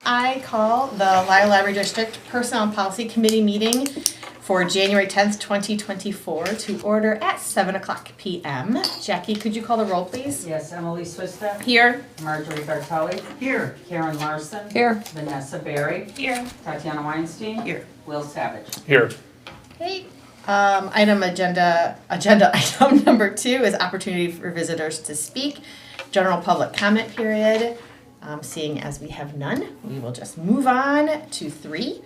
I call the Lisle Library District Personnel and Policy Committee meeting for January 10th, 2024 to order at 7 o'clock p.m. Jackie, could you call the roll, please? Yes, Emily Swistek. Here. Marjorie Bartelli. Here. Karen Larson. Here. Vanessa Berry. Here. Tatiana Weinstein. Here. Will Savage. Here. Okay. Agenda item number 2 is opportunity for visitors to speak. General public comment period. Seeing as we have none, we will just move on to 3.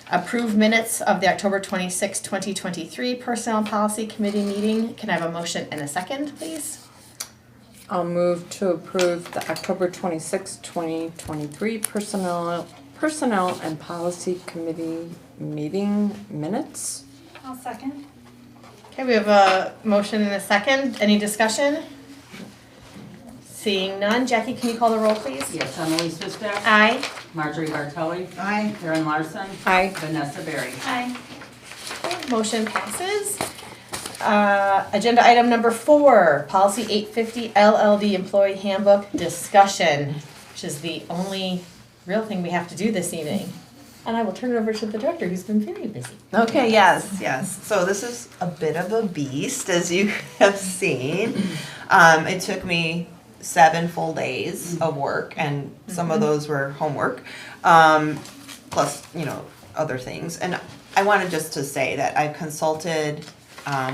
Approve minutes of the October 26, 2023 Personnel and Policy Committee meeting. Can I have a motion and a second, please? I'll move to approve the October 26, 2023 Personnel and Policy Committee meeting minutes. I'll second. Okay, we have a motion and a second. Any discussion? Seeing none. Jackie, can you call the roll, please? Yes, Emily Swistek. Aye. Marjorie Bartelli. Aye. Karen Larson. Aye. Vanessa Berry. Aye. Motion passes. Agenda item number 4, Policy 850 LLD Employee Handbook discussion, which is the only real thing we have to do this evening. And I will turn it over to the director, who's been very busy. Okay, yes. So this is a bit of a beast, as you have seen. It took me 7 full days of work, and some of those were homework, plus, other things. And I wanted just to say that I've consulted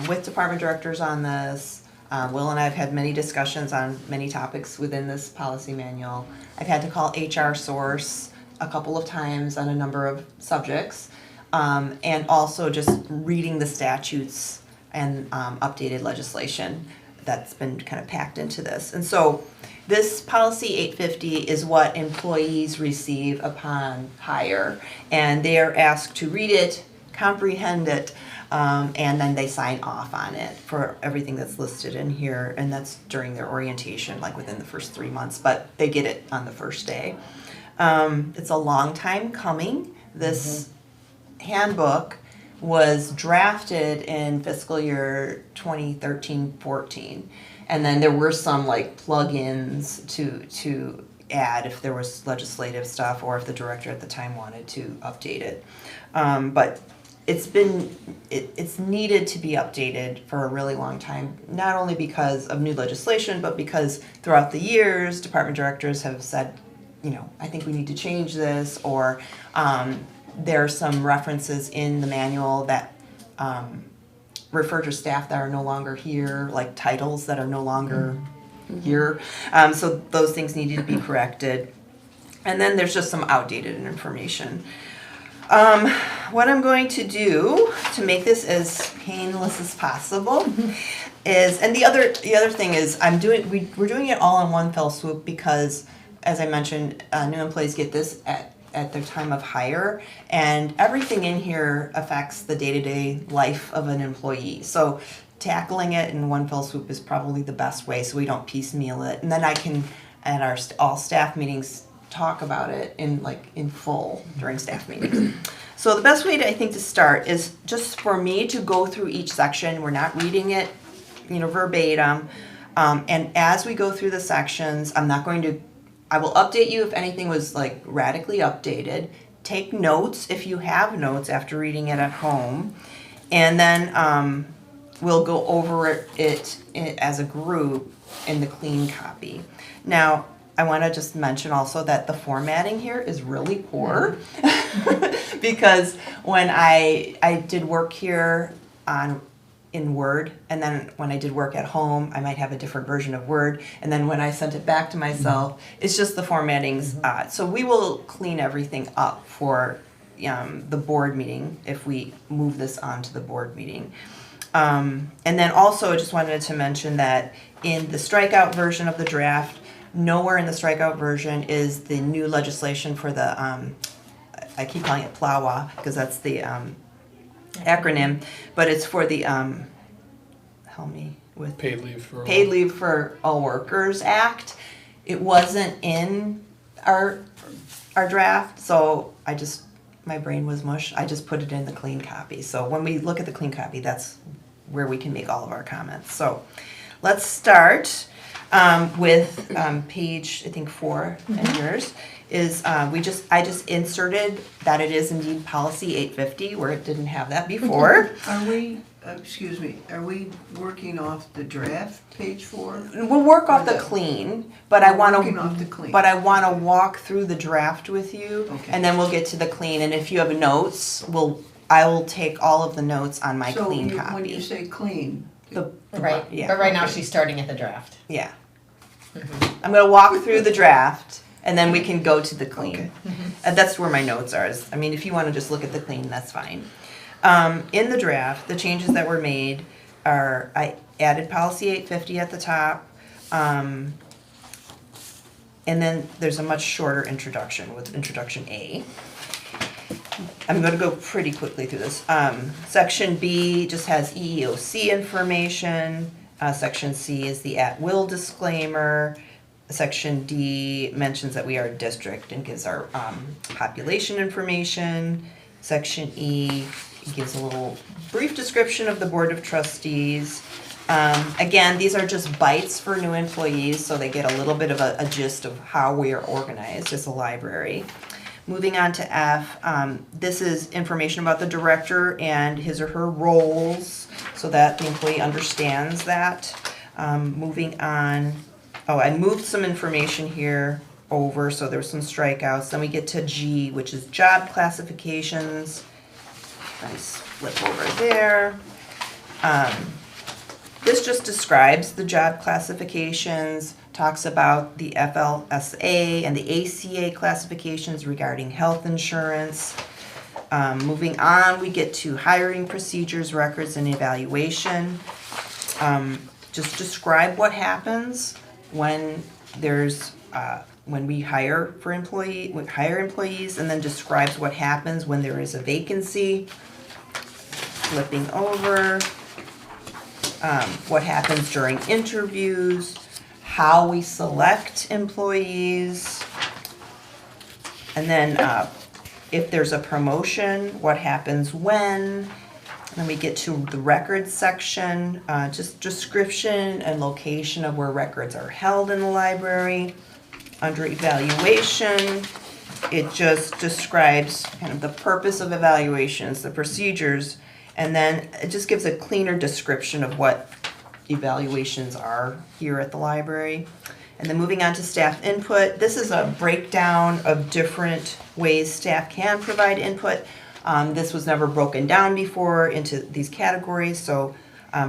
with department directors on this. Will and I have had many discussions on many topics within this policy manual. I've had to call HR source a couple of times on a number of subjects, and also just reading the statutes and updated legislation that's been kind of packed into this. And so this policy 850 is what employees receive upon hire, and they are asked to read it, comprehend it, and then they sign off on it for everything that's listed in here, and that's during their orientation, like within the first 3 months, but they get it on the first day. It's a long time coming. This handbook was drafted in fiscal year 2013-14, and then there were some like plug-ins to add if there was legislative stuff or if the director at the time wanted to update it. But it's needed to be updated for a really long time, not only because of new legislation, but because throughout the years, department directors have said, I think we need to change this, or there are some references in the manual that refer to staff that are no longer here, like titles that are no longer here. So those things needed to be corrected. And then there's just some outdated information. What I'm going to do to make this as painless as possible is, and the other thing is, we're doing it all in one fell swoop because, as I mentioned, new employees get this at their time of hire, and everything in here affects the day-to-day life of an employee. So tackling it in one fell swoop is probably the best way, so we don't piecemeal it. And then I can, at our all staff meetings, talk about it in full during staff meetings. So the best way to start is just for me to go through each section. We're not reading it, verbatim. And as we go through the sections, I will update you if anything was radically updated. Take notes if you have notes after reading it at home. And then we'll go over it as a group in the clean copy. Now, I want to just mention also that the formatting here is really poor because when I did work here in Word, and then when I did work at home, I might have a different version of Word, and then when I sent it back to myself, it's just the formatting's odd. So we will clean everything up for the board meeting if we move this on to the board meeting. And then also I just wanted to mention that in the strikeout version of the draft, nowhere in the strikeout version is the new legislation for the, I keep calling it PLAWA because that's the acronym, but it's for the, help me with Paid Leave for All Workers Act. It wasn't in our draft, so my brain was mush. I just put it in the clean copy. So when we look at the clean copy, that's where we can make all of our comments. So let's start. With page, I think 4 and yours, is I just inserted that it is indeed policy 850 where it didn't have that before. Are we, excuse me, are we working off the draft, page 4? We'll work off the clean, but I want Working off the to, clean. but I want to walk through the draft with you, Okay. and then we'll get to the clean. And if you have notes, I will take all of the notes on my clean So copy. when you say clean, Right, Yeah. but right now she's starting at the draft. Yeah. I'm gonna walk through the draft, and then we can go to the clean. Okay. That's where my notes are. I mean, if you want to just look at the clean, that's fine. In the draft, the changes that were made are I added policy 850 at the top, and then there's a much shorter introduction with introduction A. I'm going to go pretty quickly through this. Section B just has EEOC information. Section C is the at-will disclaimer. Section D mentions that we are a district and gives our population information. Section E gives a little brief description of the Board of Trustees. Again, these are just bites for new employees, so they get a little bit of a gist of how we are organized as a library. Moving on to F, this is information about the director and his or her roles so that the employee understands that. Moving on, I moved some information here over, so there's some strikeouts. Then we get to G, which is job classifications. Nice flip over there. This just describes the job classifications, talks about the FLSA and the ACA classifications regarding health insurance. Moving on, we get to hiring procedures, records, and evaluation. Just describe what happens when we hire employees, and then describes what happens when there is a vacancy. Flipping over, what happens during interviews, how we select employees, and then if there's a promotion, what happens when. And then we get to the records section, just description and location of where records are held in the library. Under evaluation, it just describes kind of the purpose of evaluations, the procedures, and then it just gives a cleaner description of what evaluations are here at the library. And then moving on to staff input, this is a breakdown of different ways staff can provide input. This was never broken down before into these categories. So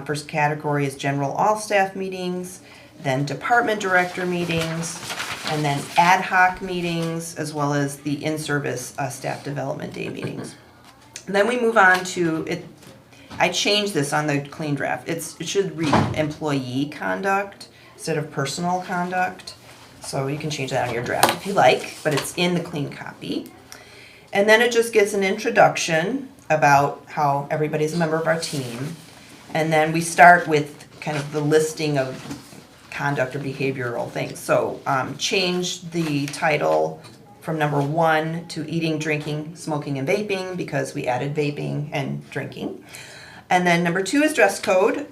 first category is general all staff meetings, then department director meetings, and then ad hoc meetings, as well as the in-service staff development day meetings. And then we move on to it. I changed this on the clean draft. It should read employee conduct instead of personal conduct. So you can change that on your draft if you like, but it's in the clean copy. And then it just gives an introduction about how everybody's a member of our team. And then we start with kind of the listing of conduct or behavioral things. So change the title from number 1 to eating, drinking, smoking, and vaping, because we added vaping and drinking. And then number 2 is dress code.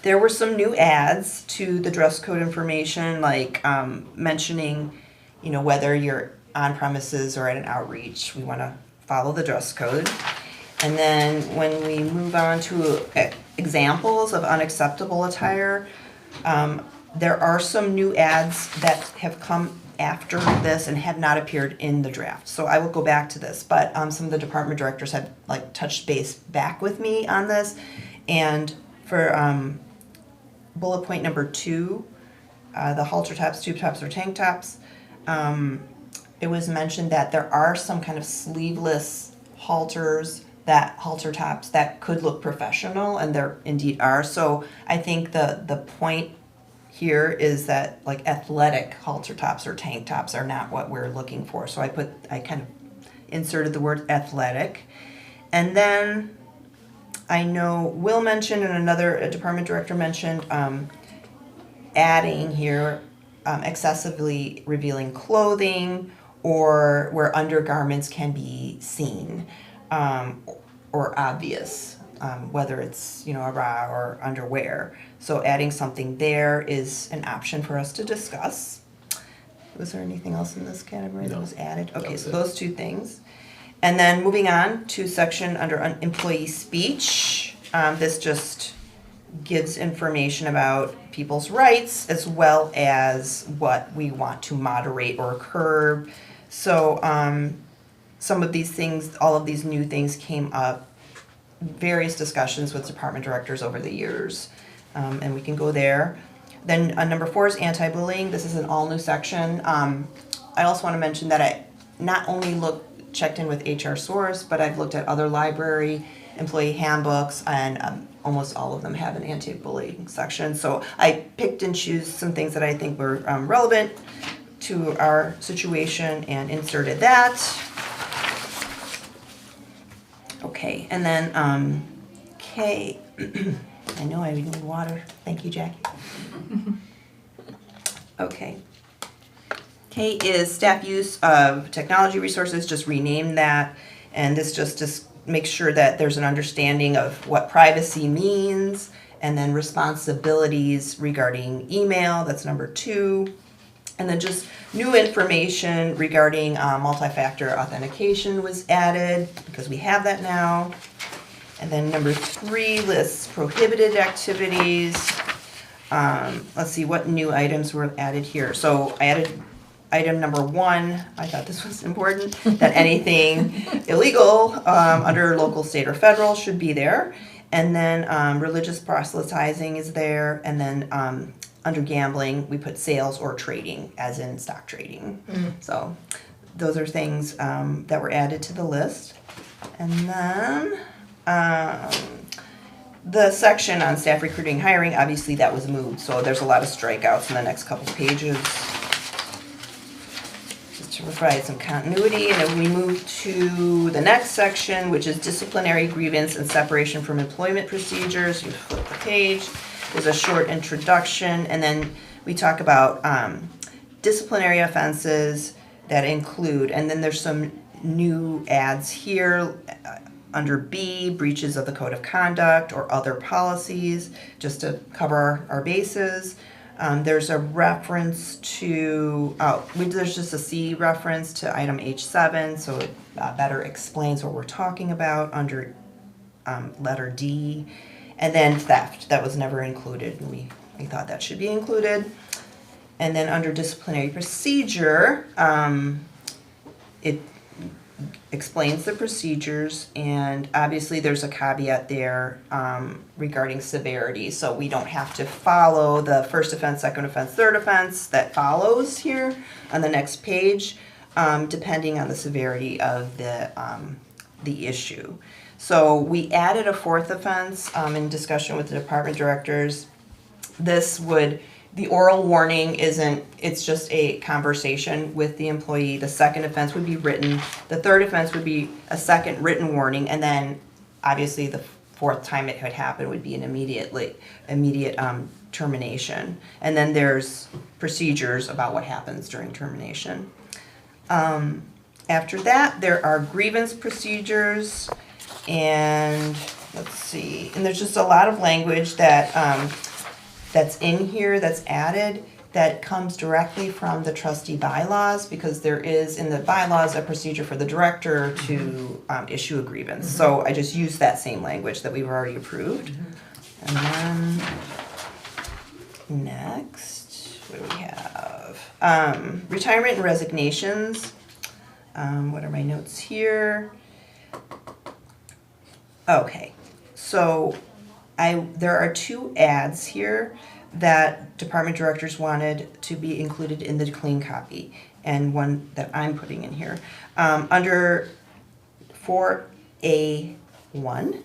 There were some new adds to the dress code information, like mentioning, whether you're on premises or at an outreach, we want to follow the dress code. And then when we move on to examples of unacceptable attire, there are some new adds that have come after this and have not appeared in the draft. So I will go back to this, but some of the department directors have touched base back with me on this. And for bullet point number 2, the halter tops, tube tops, or tank tops, it was mentioned that there are some kind of sleeveless halter tops that could look professional, and there indeed are. So I think the point here is that athletic halter tops or tank tops are not what we're looking for. So I kind of inserted the word athletic. And then I know Will mentioned, and another department director mentioned, adding here excessively revealing clothing, or where undergarments can be seen or obvious. whether it's, a bra or underwear. So adding something there is an option for us to discuss. Was there anything else in this category that No. was added? That Okay, was so it. those two things. And then moving on to section under employee speech. This just gives information about people's rights as well as what we want to moderate or curb. So some of these things, all of these new things came up, various discussions with department directors over the years, and we can go there. Then number 4 is anti-bullying. This is an all-new section. I also want to mention that I not only checked in with HR Source, but I've looked at other library employee handbooks, and almost all of them have an anti-bullying section. So I picked and choose some things that I think were relevant to our situation and inserted that. Okay, and then K, I know I need water. Thank you, Jackie. Okay. K is staff use of technology resources, just rename that. And this just makes sure that there's an understanding of what privacy means, and then responsibilities regarding email, that's number 2. And then just new information regarding multi-factor authentication was added, because we have that now. And then number 3 lists prohibited activities. Let's see what new items were added here. So I added item number 1, I thought this was important, that anything illegal under local, state, or federal should be there. And then religious proselytizing is there. And then under gambling, we put sales or trading, as in stock trading. So those are things that were added to the list. And then the section on staff recruiting hiring, obviously that was moved. So there's a lot of strikeouts in the next couple pages, just to provide some continuity. And then we move to the next section, which is disciplinary grievance and separation from employment procedures. You flip the page. There's a short introduction, and then we talk about disciplinary offenses that include, and then there's some new adds here under B, breaches of the code of conduct or other policies, just to cover our bases. There's a reference to, there's just a C reference to item H7, so it better explains what we're talking about under letter D. And then theft, that was never included, and we thought that should be included. And then under disciplinary procedure, it explains the procedures, and obviously there's a caveat there regarding severity. So we don't have to follow the first offense, second offense, third offense that follows here on the next page, depending on the severity of the issue. So we added a 4th offense in discussion with the department directors. The oral warning it's just a conversation with the employee. The second offense would be written. The third offense would be a second written warning, and then obviously the 4th time it could happen would be an immediate termination. And then there's procedures about what happens during termination. After that, there are grievance procedures. And let's see, and there's just a lot of language that's in here that's added that comes directly from the trustee bylaws, because there is in the bylaws a procedure for the director to issue a grievance. So I just used that same language that we've already approved. And then next, what do we have? Retirement and resignations. What are my notes here? Okay, so there are 2 ads here that department directors wanted to be included in the clean copy, and one that I'm putting in here. Under 4A1,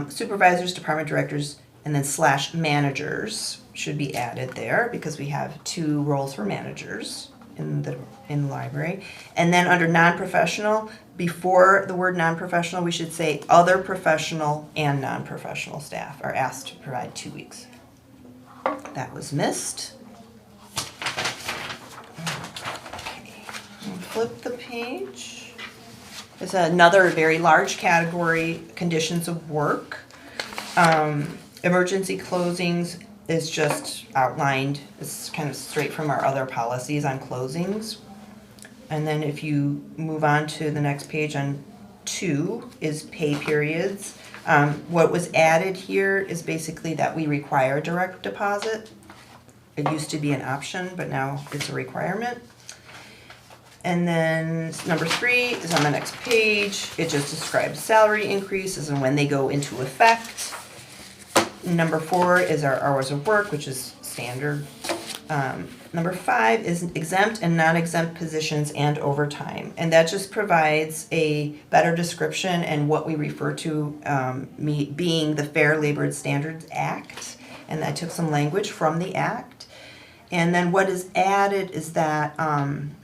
supervisors, department directors, and then /managers should be added there, because we have 2 roles for managers in the library. And then under non-professional, before the word non-professional, we should say other professional and non-professional staff are asked to provide 2 weeks. That was missed. Okay. Flip the page. There's another very large category, conditions of work. Emergency closings is just outlined. It's kind of straight from our other policies on closings. And then if you move on to the next page on 2 is pay periods. What was added here is basically that we require direct deposit. It used to be an option, but now it's a requirement. And then number 3 is on the next page. It just describes salary increases and when they go into effect. Number 4 is our hours of work, which is standard. Number 5 is exempt and non-exempt positions and overtime. And that just provides a better description and what we refer to being the Fair Labor Standards Act. And I took some language from the act. And then what is added is that on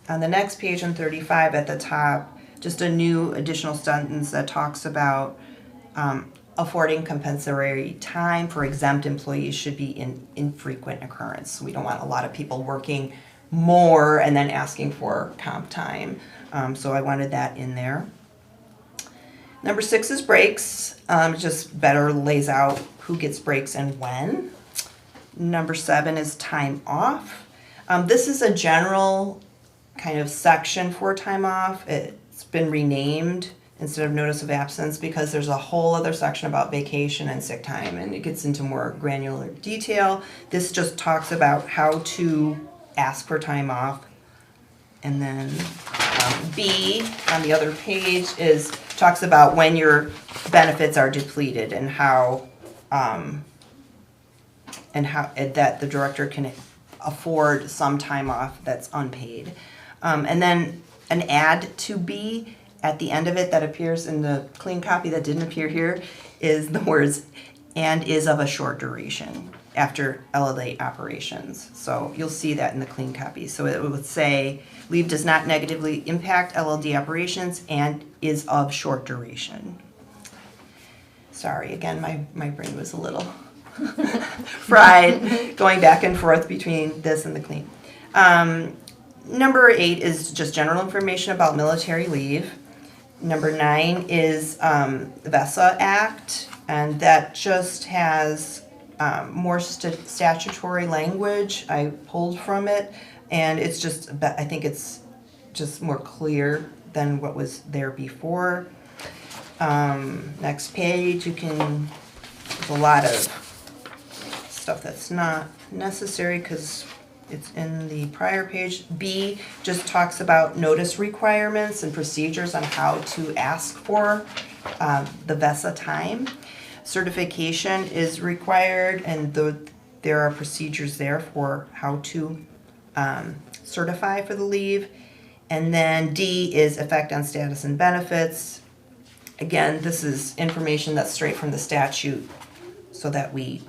the next page on 35 at the top, just a new additional sentence that talks about affording compensatory time for exempt employees should be in infrequent occurrence. We don't want a lot of people working more and then asking for comp time. So I wanted that in there. Number 6 is breaks. Just better lays out who gets breaks and when. Number 7 is time off. This is a general kind of section for time off. It's been renamed instead of notice of absence because there's a whole other section about vacation and sick time and it gets into more granular detail. This just talks about how to ask for time off. And then B on the other page talks about when your benefits are depleted and how that the director can afford some time off that's unpaid. And then an add to B at the end of it that appears in the clean copy that didn't appear here is the words "and is of a short duration" after LLD operations. So you'll see that in the clean copy. So it would say leave does not negatively impact LLD operations and is of short duration. Sorry, again, my brain was a little fried going back and forth between this and the clean. Number 8 is just general information about military leave. Number 9 is the VESA Act, and that just has more statutory language I pulled from it, and it's just, I think it's just more clear than what was there before. Next page, there's a lot of stuff that's not necessary because it's in the prior page. B just talks about notice requirements and procedures on how to ask for the VESA time. Certification is required and there are procedures there for how to certify for the leave. And then D is effect on status and benefits. Again, this is information that's straight from the statute so that we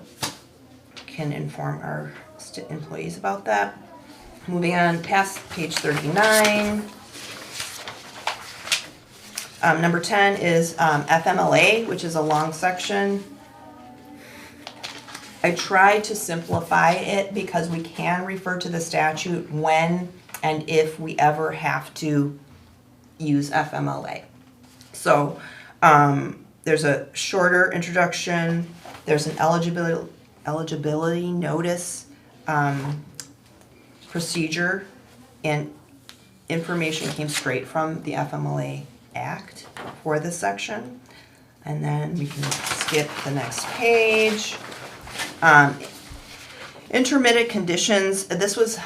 can inform our employees about that. Moving on past page 39. Number 10 is FMLA, which is a long section. I tried to simplify it because we can refer to the statute when and if we ever have to use FMLA. So there's a shorter introduction, there's an eligibility notice procedure, and information came straight from the FMLA Act for this section. And then we can skip the next page. Intermittent conditions,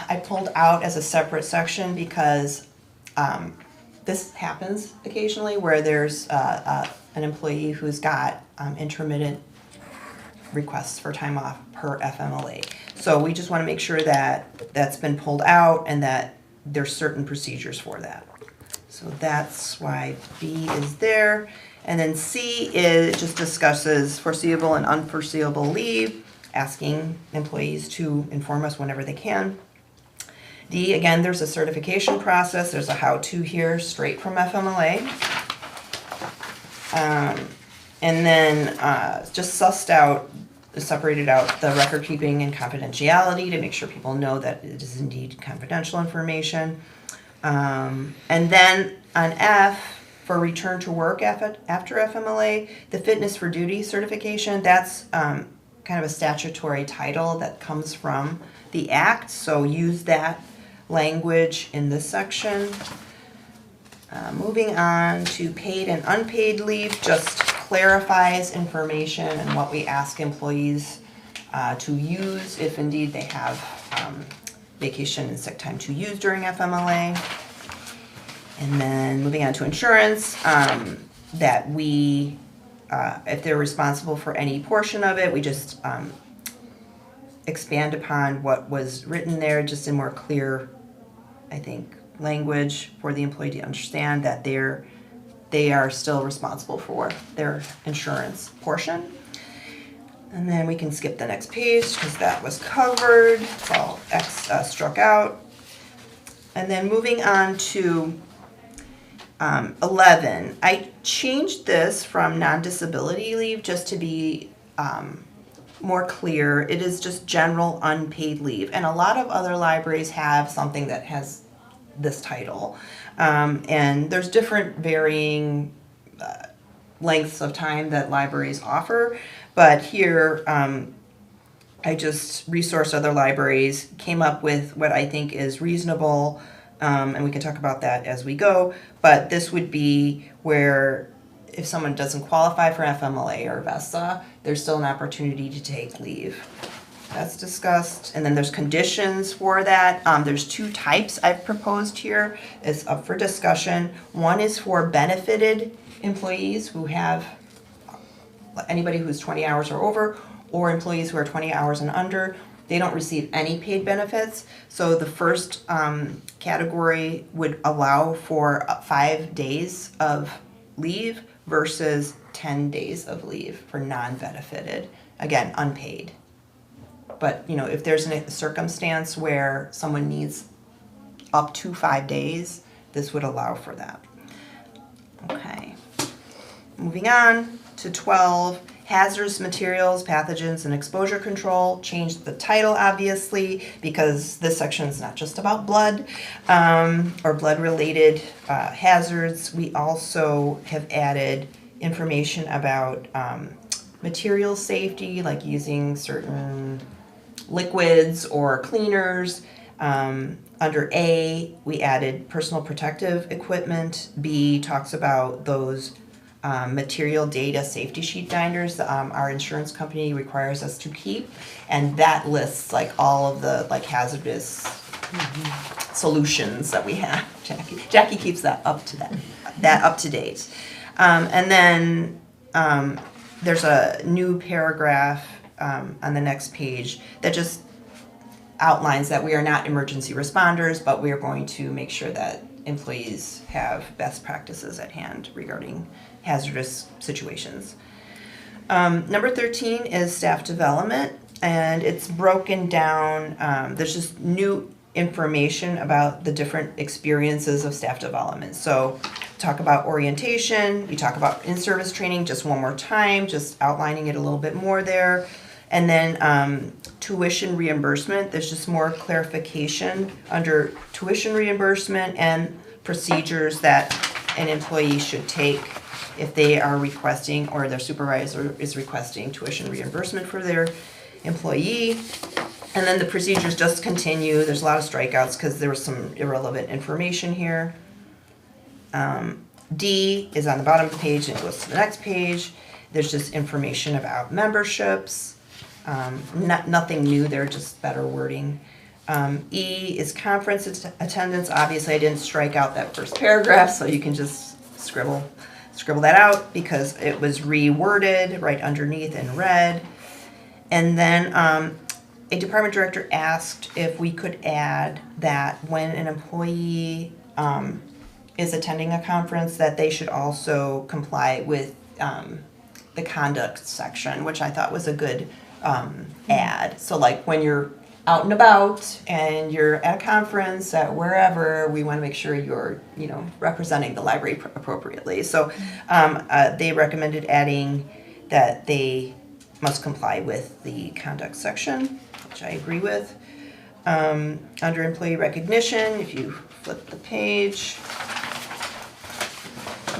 I pulled out as a separate section because this happens occasionally where there's an employee who's got intermittent requests for time off per FMLA. So we just want to make sure that that's been pulled out and that there's certain procedures for that. So that's why B is there. And then C just discusses foreseeable and unforeseeable leave, asking employees to inform us whenever they can. D, again, there's a certification process. There's a how-to here straight from FMLA. And then just separated out the record keeping and confidentiality to make sure people know that it is indeed confidential information. And then on F, for return to work after FMLA. The fitness for duty certification, that's kind of a statutory title that comes from the act, so use that language in this section. Moving on to paid and unpaid leave, just clarifies information and what we ask employees to use if indeed they have vacation and sick time to use during FMLA. And then moving on to insurance, that we, if they're responsible for any portion of it, we just expand upon what was written there, just in more clear, I think, language for the employee to understand that they are still responsible for their insurance portion. And then we can skip the next page because that was covered. It's all struck out. And then moving on to 11, I changed this from non-disability leave just to be more clear. It is just general unpaid leave. And a lot of other libraries have something that has this title. And there's different varying lengths of time that libraries offer. But here, I just resourced other libraries, came up with what I think is reasonable, and we can talk about that as we go. But this would be where if someone doesn't qualify for FMLA or VESA, there's still an opportunity to take leave. That's discussed. And then there's conditions for that. There's two types I've proposed here. It's up for discussion. One is for benefited employees who have anybody who's 20 hours or over, or employees who are 20 hours and under. They don't receive any paid benefits. So the first category would allow for 5 days of leave versus 10 days of leave for non-benefited, again, unpaid. But, you know, if there's a circumstance where someone needs up to 5 days, this would allow for that. Okay. Moving on to 12, hazardous materials, pathogens, and exposure control. Changed the title, obviously, because this section is not just about blood or blood-related hazards. We also have added information about material safety, like using certain liquids or cleaners. Under A, we added personal protective equipment. B talks about those material data safety sheet binders our insurance company requires us to keep, and that lists like all of the like hazardous solutions that we have. Jackie keeps that up to date. And then there's a new paragraph on the next page that just outlines that we are not emergency responders, but we are going to make sure that employees have best practices at hand regarding hazardous situations. Number 13 is staff development, and it's broken down. There's just new information about the different experiences of staff development. So talk about orientation, we talk about in-service training just one more time, just outlining it a little bit more there. And then tuition reimbursement, there's just more clarification under tuition reimbursement and procedures that an employee should take if they are requesting or their supervisor is requesting tuition reimbursement for their employee. And then the procedures just continue. There's a lot of strikeouts because there was some irrelevant information here. D is on the bottom of the page and it goes to the next page. There's just information about memberships. Nothing new there, just better wording. E is conference attendance. Obviously, I didn't strike out that first paragraph, so you can just scribble that out because it was reworded right underneath in red. And then a department director asked if we could add that when an employee is attending a conference that they should also comply with the conduct section, which I thought was a good add. So like when you're out and about and you're at a conference at wherever, we want to make sure you're, representing the library appropriately. So they recommended adding that they must comply with the conduct section, which I agree with. Under employee recognition, if you flip the page,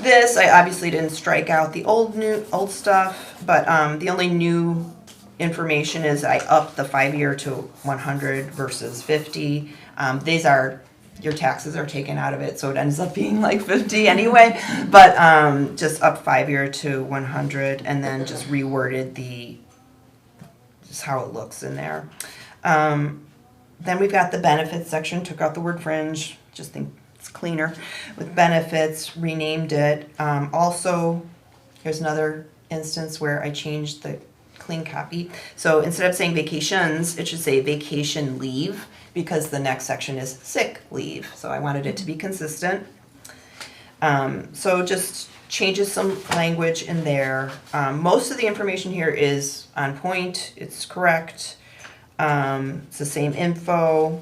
This, I obviously didn't strike out the old stuff, but the only new information is I upped the 5-year to 100 versus 50. These are, your taxes are taken out of it, so it ends up being like 50 anyway. But just up 5-year to 100, and then just reworded just how it looks in there. Then we've got the benefits section, took out the word fringe, just think it's cleaner with benefits, renamed it. Also, here's another instance where I changed the clean copy. So instead of saying vacations, it should say vacation leave, because the next section is sick leave. So I wanted it to be consistent. So just changes some language in there. Most of the information here is on point, it's correct. It's the same info.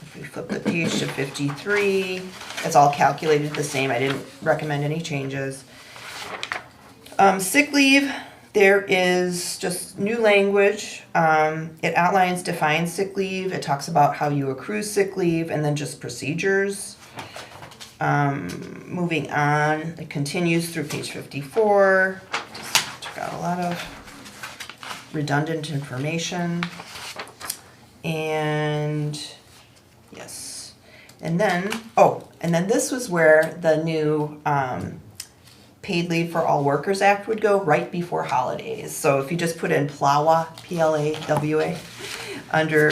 If we flip the page to 53, it's all calculated the same. I didn't recommend any changes. Sick leave, there is just new language. It outlines defines sick leave. It talks about how you accrue sick leave, and then just procedures. Moving on, it continues through page 54. Just took out a lot of redundant information. And yes, and then this was where the new Paid Leave for All Workers Act would go, right before holidays. So if you just put in PLAWA, P-L-A-W-A, under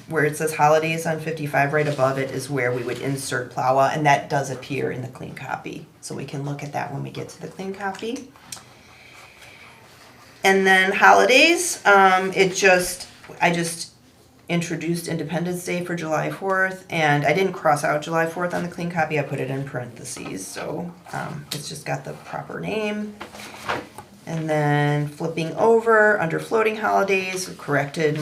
where it says holidays on 55, right above it is where we would insert PLAWA, and that does appear in the clean copy. So we can look at that when we get to the clean copy. And then holidays, I just introduced Independence Day for July 4th, and I didn't cross out July 4th on the clean copy. I put it in parentheses, so it's just got the proper name. And then flipping over, under floating holidays, we corrected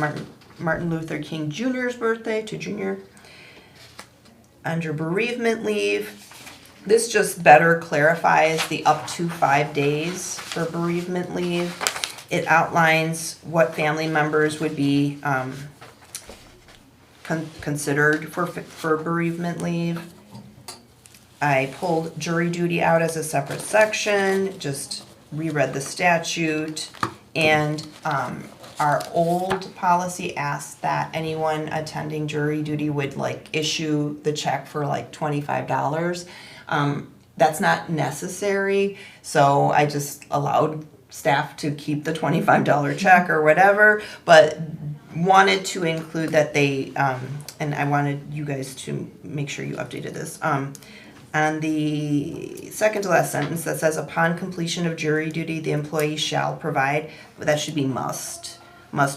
Martin Luther King Jr.'s birthday to Junior. Under bereavement leave, this just better clarifies the up to 5 days for bereavement leave. It outlines what family members would be considered for bereavement leave. I pulled jury duty out as a separate section, just reread the statute, and our old policy asked that anyone attending jury duty would issue the check for $25. That's not necessary, so I just allowed staff to keep the $25 check or whatever, but wanted to include that they, and I wanted you guys to make sure you updated this. On the second to last sentence that says, upon completion of jury duty, the employee shall provide, that should be must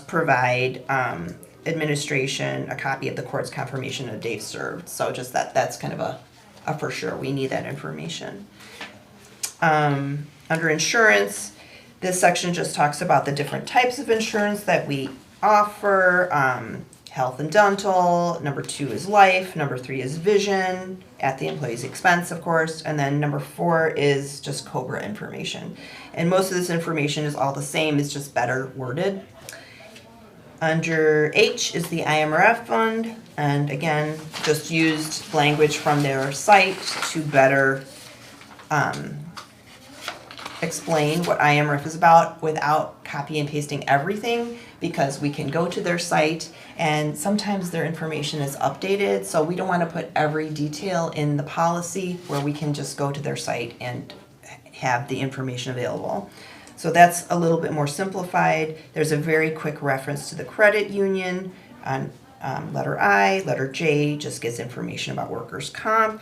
provide administration a copy of the court's confirmation of days served. So just that's kind of a for sure, we need that information. Under insurance, this section just talks about the different types of insurance that we offer. Health and dental, number 2 is life, number 3 is vision, at the employee's expense, of course, and then number 4 is just COBRA information. And most of this information is all the same, it's just better worded. Under H is the IMRF fund, and again, just used language from their site to better explain what IMRF is about without copy and pasting everything, because we can go to their site and sometimes their information is updated, so we don't want to put every detail in the policy, where we can just go to their site and have the information available. So that's a little bit more simplified. There's a very quick reference to the credit union on letter I. Letter J just gives information about workers' comp.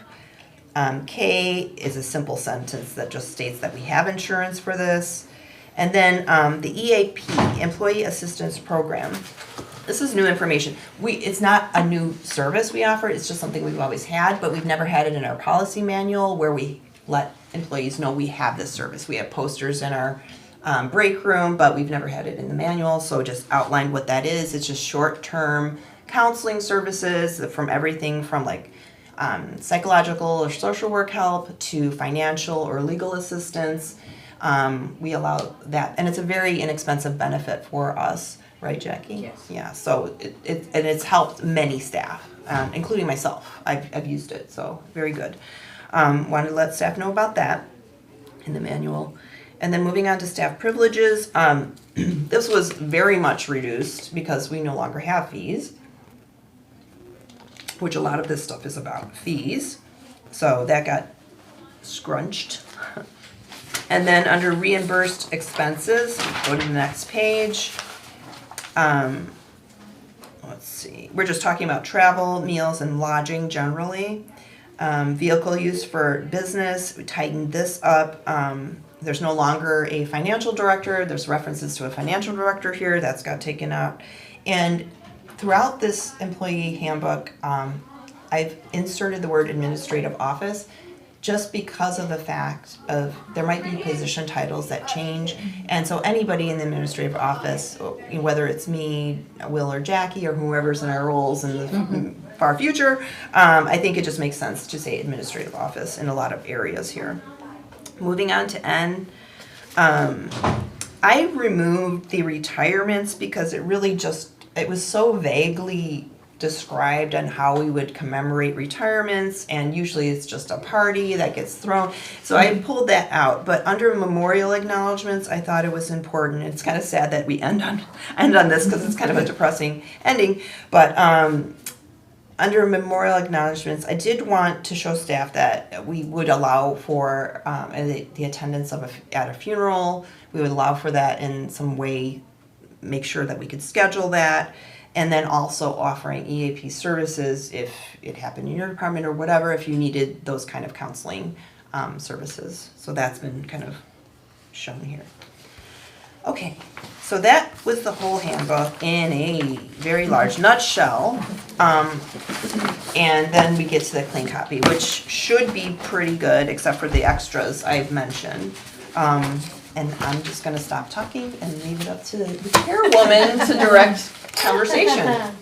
K is a simple sentence that just states that we have insurance for this. And then the EAP, Employee Assistance Program. This is new information. It's not a new service we offer, it's just something we've always had, but we've never had it in our policy manual where we let employees know we have this service. We have posters in our break room, but we've never had it in the manual, so just outlined what that is. It's just short-term counseling services from everything from psychological or social work help to financial or legal assistance. We allow that, and it's a very inexpensive benefit for us, right, Jackie? Yes. Yeah, so it's helped many staff, including myself. I've used it, so very good. Wanted to let staff know about that. in the manual. And then moving on to staff privileges, this was very much reduced because we no longer have fees, which a lot of this stuff is about fees. So that got scrunched. And then under reimbursed expenses, go to the next page. Let's see, we're just talking about travel, meals, and lodging generally. Vehicle use for business, we tightened this up. There's no longer a financial director. There's references to a financial director here. That's got taken out. And throughout this employee handbook, I've inserted the word administrative office just because of the fact of there might be position titles that change. And so anybody in the administrative office, whether it's me, Will, or Jackie, or whoever's in our roles in the far future, I think it just makes sense to say administrative office in a lot of areas here. Moving on to N, I removed the retirements because it was so vaguely described on how we would commemorate retirements, and usually it's just a party that gets thrown. So I pulled that out. But under memorial acknowledgments, I thought it was important. It's kind of sad that we end on this because it's kind of a depressing ending. But under memorial acknowledgments, I did want to show staff that we would allow for the attendance of at a funeral. We would allow for that in some way, make sure that we could schedule that. And then also offering EAP services if it happened in your department or whatever, if you needed those kind of counseling services. So that's been kind of shown here. Okay, so that was the whole handbook in a very large nutshell. And then we get to the clean copy, which should be pretty good, except for the extras I've mentioned. And I'm just gonna stop talking and leave it up to the chairwoman to direct conversation.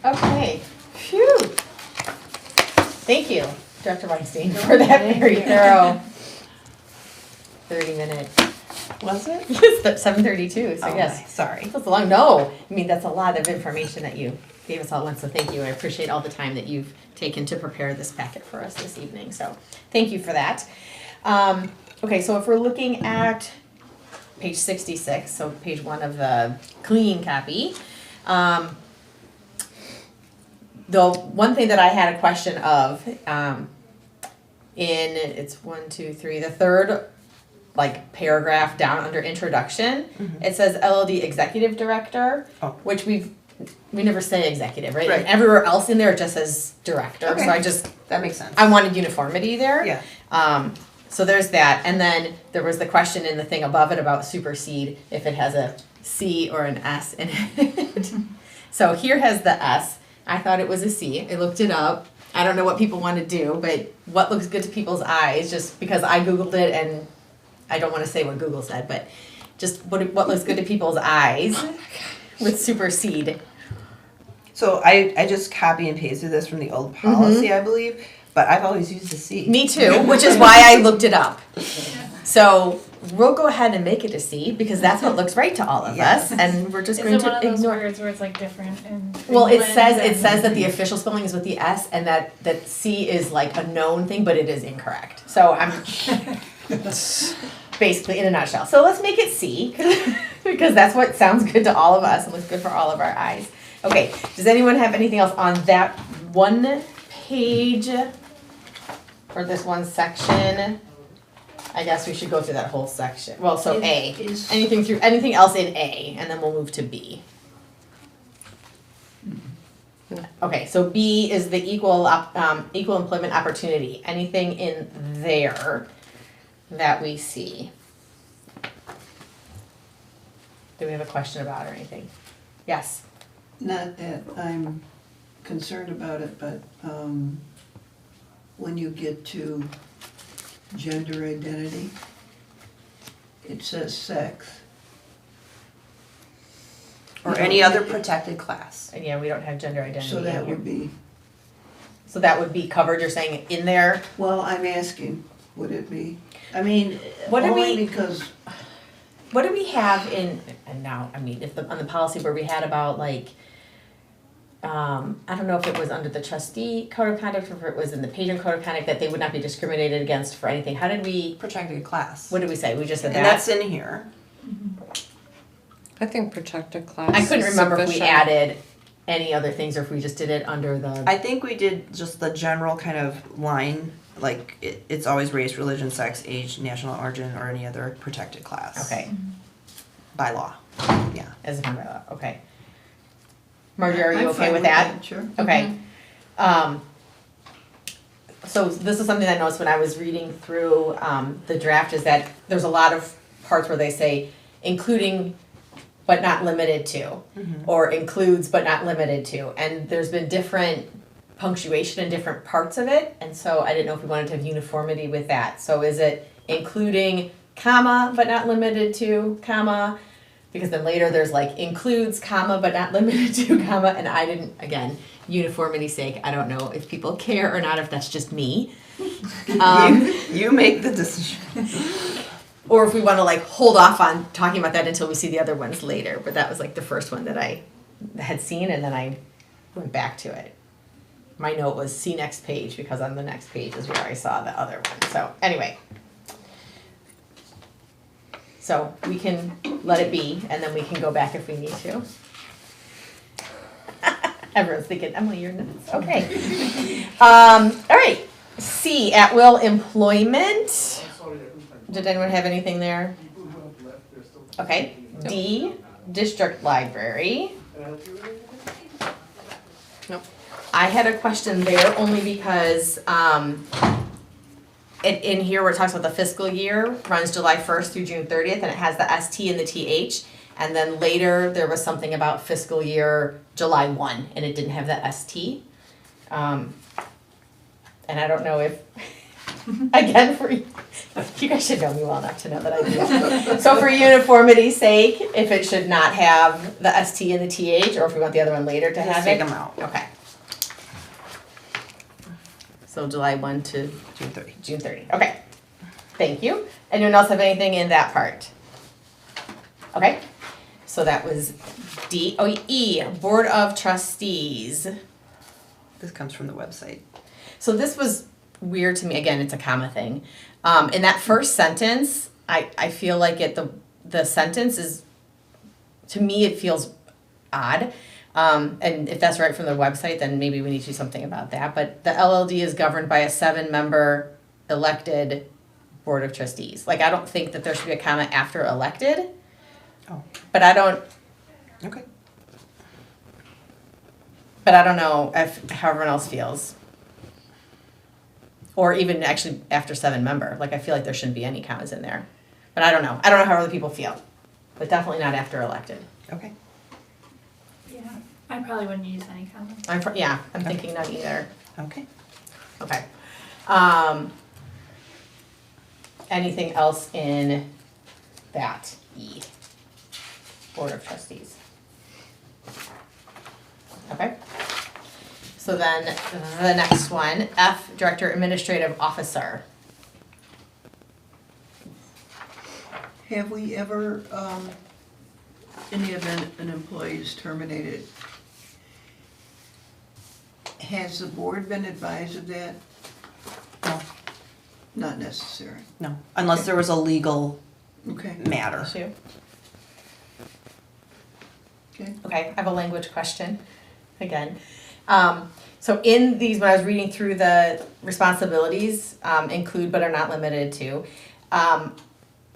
Okay, phew. Thank you, Director Weinstein, for that very thorough 30-minute. Was it? Yes, 7:32, so Oh, yes. sorry. That's a long, no, I mean, that's a lot of information that you gave us all at once, so thank you. I appreciate all the time that you've taken to prepare this packet for us this evening, so thank you for that. Okay, so if we're looking at page 66, so page 1 of the clean copy, the one thing that I had a question of, it's 1, 2, 3, the third paragraph down under introduction, it says LLD executive director, which we never say executive, right? Right. And everywhere else in there it just says director. Okay. So That makes sense. I wanted uniformity there. Yeah. So there's that, and then there was the question in the thing above it about supersede, if it has a C or an S in it. So here has the S. I thought it was a C. I looked it up. I don't know what people want to do, but what looks good to people's eyes, just because I Googled it, and I don't want to say what Google said, but just what looks good to people's eyes with supersede. So I just copy and pasted this from the old policy, I believe, but I've always used a C. Me too, which is why I looked it up. So we'll go ahead and make it a C because that's what looks right to all of us, and we're just Is going it one to of those ignore. words where it's different and Well, it England says that the official spelling is with the S, and that C is a known thing, but it is incorrect. So I'm basically in a nutshell. So let's make it C because that's what sounds good to all of us and looks good for all of our eyes. Okay, does anyone have anything else on that one page or this one section? I guess we should go through that whole section. Well, so A. Anything else in A, and then we'll move to B. Okay, so B is the equal employment opportunity. Anything in there that we see? Do we have a question about or anything? Yes. Not that I'm concerned about it, but when you get to gender identity, it says sex. Or any other protected class. And yeah, we don't have gender identity. So that in here. would be, So that would be covered, you're saying, in there? well, I'm asking, would it be? I mean, What do only we- because, What do we have in, and now, I mean, on the policy where we had about I don't know if it was under the trustee code of conduct or if it was in the patron code of conduct, that they would not be discriminated against for anything. How did we, Protected class. what did we say? We just said And that? that's in here. I think protected class I couldn't is remember if we sufficient. added any other things or if we just did it under the, I think we did just the general kind of line, like it's always race, religion, sex, age, national origin, or any other protected class. okay, By law. Yeah. as a member of, okay. Marjorie, are you I'm okay fine with that? Sure. Okay. So this is something that I noticed when I was reading through the draft, is that there's a lot of parts where they say including but not limited to, or includes but not limited to, and there's been different punctuation in different parts of it, and so I didn't know if we wanted to have uniformity with that. So is it including comma but not limited to, comma? Because then later there's like includes, comma, but not limited to, comma, and I didn't, again, uniformity's sake, I don't know if people care or not, if that's just me. You make the decision. Or if we want to like hold off on talking about that until we see the other ones later, but that was like the first one that I had seen, and then I went back to it. My note was see next page, because on the next page is where I saw the other one, so anyway. So we can let it be, and then we can go back if we need to. Everyone's thinking, Emily, you're nuts. Okay. All right. C, at will employment. Did anyone have anything there? Okay. D, district library. Nope. I had a question there only because in here where it talks about the fiscal year runs July 1st through June 30th, and it has the ST and the TH. And then later there was something about fiscal year July 1, and it didn't have the ST. And I don't know if, again, you guys should know me well enough to know that I do. So for uniformity's sake, if it should not have the ST and the TH, or if we want the other one later to Just have take it. them out. Okay. So July 1 to June 30. June 30. Okay. Thank you. Anyone else have anything in that part? Okay. So that was D. Oh, E, Board of Trustees. This comes from the website. So this was weird to me. Again, it's a comma thing. In that first sentence, I feel like the sentence is, to me, it feels odd. And if that's right from the website, then maybe we need to do something about that. But the LLD is governed by a 7-member elected Board of Trustees. Like, I don't think that there should be a comma after elected. Oh. But I don't Okay. know if how everyone else feels. Or even actually after 7-member. Like, I feel like there shouldn't be any commas in there. But I don't know. I don't know how other people feel. But definitely not after elected. Okay. Yeah, I probably wouldn't use any comments. I'm thinking not either. Okay. Okay. Anything else in that E? Board of Trustees. Okay. So then the next one, F, Director Administrative Officer. Have we ever, in the event an employee is terminated, has the board been advised of that? No. Not necessary. No. Unless there was a legal Okay, matter. Issue. okay. Okay, I have a language question again. So in these, when I was reading through the responsibilities, include but are not limited to,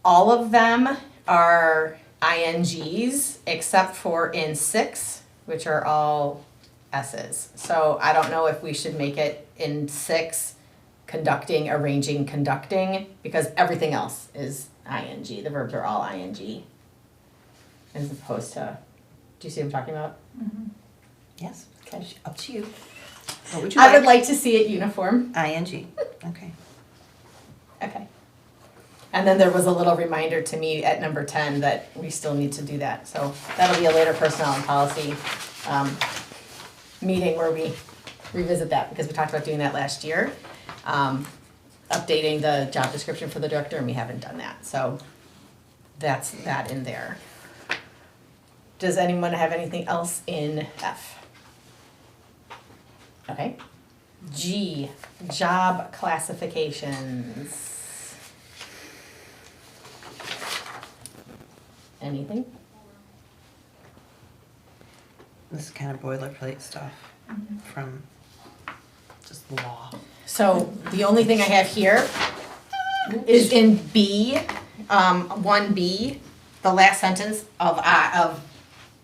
all of them are INGs except for in 6, which are all S's. So I don't know if we should make it in 6, conducting, arranging, conducting, because everything else is ING. The verbs are all ING. As opposed to, do you see what I'm talking about? Yes. Okay. Up to you. What would you I would like to see it uniform. ING. Okay. Okay. And then there was a little reminder to me at number 10 that we still need to do that. So that'll be a later personnel and policy meeting where we revisit that, because we talked about doing that last year. Updating the job description for the director, and we haven't done that. So that's that in there. Does anyone have anything else in F? Okay. G, job classifications. Anything? This is kind of boilerplate stuff from just law. So the only thing I have here is in B, 1B, the last sentence of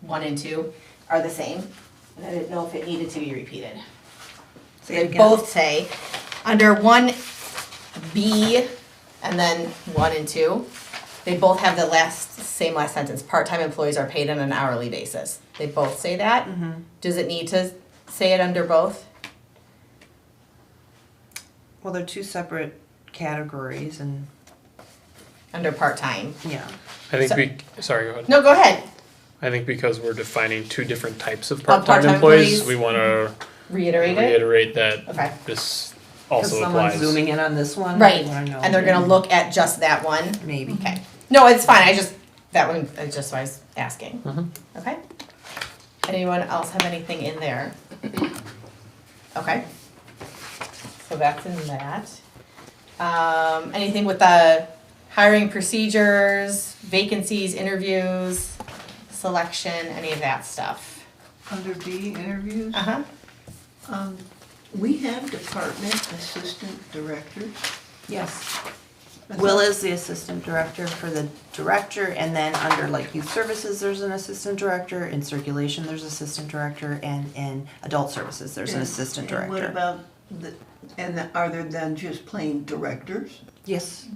1 and 2 are the same. And I didn't know if it needed to be repeated. Say They it again. both say, under 1B and then 1 and 2, they both have the same last sentence. Part-time employees are paid on an hourly basis. They both say that. Does it need to say it under both? Well, they're two separate categories and, Under part-time? yeah. I think So- sorry, go ahead. No, go ahead. I think because we're defining two different types of part-time part-time employees, employees. we want to Reiterate it? reiterate that Okay. this Because also someone's applies. zooming in on this one. Right, they wanna know. and they're gonna look at just that one? Maybe. Okay. No, it's fine, that one, that's just what I was asking. Mhm. Okay? Anyone else have anything in there? Okay. So that's in that. Anything with the hiring procedures, vacancies, interviews, selection, any of that stuff? Under B, interviews, Uh-huh. we have department assistant directors. Yes. I Will thought- is the assistant director for the director, and then under like youth services, there's an assistant director, in circulation, there's assistant director, and in adult services, there's an And- assistant And what director. about are there then just plain directors? Yes,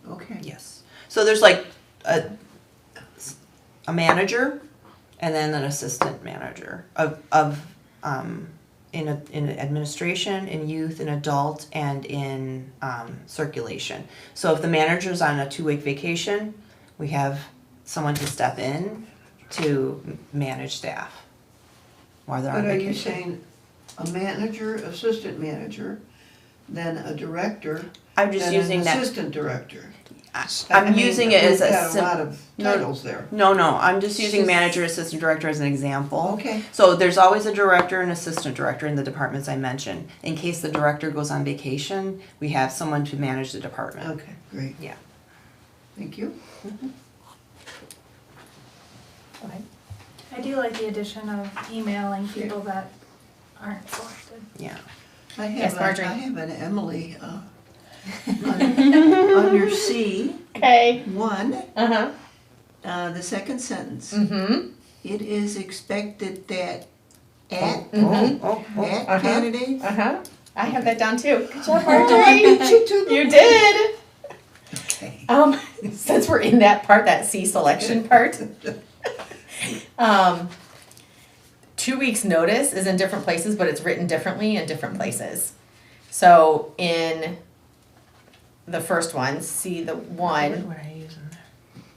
Okay. yes. So there's like a manager, and then an assistant manager in administration, in youth, in adult, and in circulation. So if the manager's on a 2-week vacation, we have someone to step in to manage staff while they're on But are vacation. you saying a manager, assistant manager, then a director, I'm just then using an that. assistant director? I I'm mean, using it as we've a got sim- lot of No, titles there. No, I'm just using Just- manager, assistant director as an example. Okay. So there's always a director and assistant director in the departments I mentioned. In case the director goes on vacation, we have someone to manage the department. Okay, great. Yeah. Thank you. Okay. I do like the addition of emailing people that aren't selected. Yeah. I Yes, have, Marjorie. I have an Emily, under C, Okay. 1, Uh-huh. the second sentence. Mm-hmm. It is expected that at Uh-huh. candidates. Uh-huh. I have that down too. Good job, I Marjorie. beat you to the- You did. Okay. Since we're in that part, that C selection part. 2 weeks notice is in different places, but it's written differently in different places. So in the first one, see the What one, word I use in there?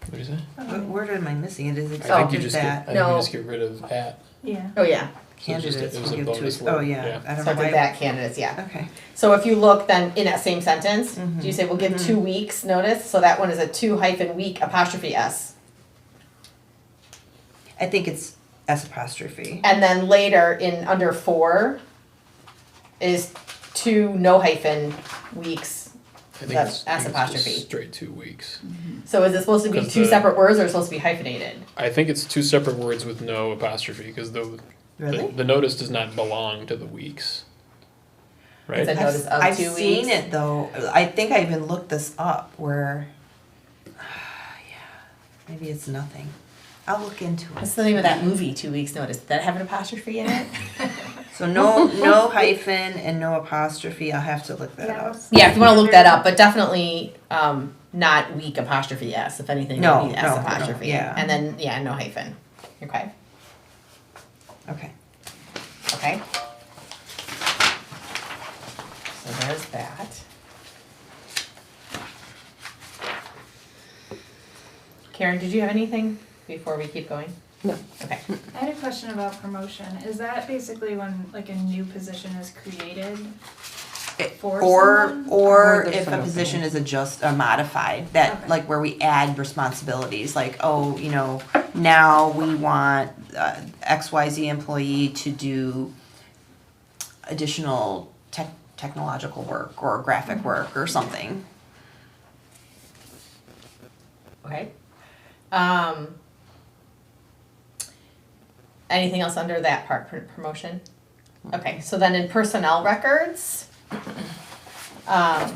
What do you say? What word am I missing? It is I think expected you just that get, I think No. you just get rid of at. Yeah. oh yeah, So it's just candidates it was will a give bonus to. word. Oh yeah. I don't so I know did why. that candidates, yeah. Okay. So if you look then in that same sentence, Mhm. do you say we'll give Mhm. 2 weeks notice? So that one is a 2-week apostrophe S. I think it's S apostrophe. And then later in under 4 is 2 no hyphen weeks. I think That's it's, I S think it's just apostrophe. straight 2 weeks. So is it supposed to be 'Cause 2 the- separate words or is it supposed to be hyphenated? I think it's 2 separate words with no apostrophe because Really? the notice does not belong to the weeks. Right? It's a notice of I've 2 seen weeks. it though. I think I even looked this up where, yeah, maybe it's nothing. I'll look into What's it. the name of that movie, 2 weeks notice? Did that have an apostrophe in it? So no hyphen and no apostrophe. I'll have to look that up. Yeah, if you wanna look that up, but definitely, not week apostrophe S, if anything, it No, would be S no, apostrophe. yeah. And then, yeah, no hyphen. Okay, Okay. okay. So there's that. Karen, did you have anything before we keep going? No. Okay. I had a question about promotion. Is that basically when like a new position is created for Or someone? or there's if some a position openings. is adjust modified, that Okay. like where we add responsibilities, like oh now we want XYZ employee to do additional technological work or graphic work or something. Okay. Anything else under that part, promotion? Okay, so then in personnel records, I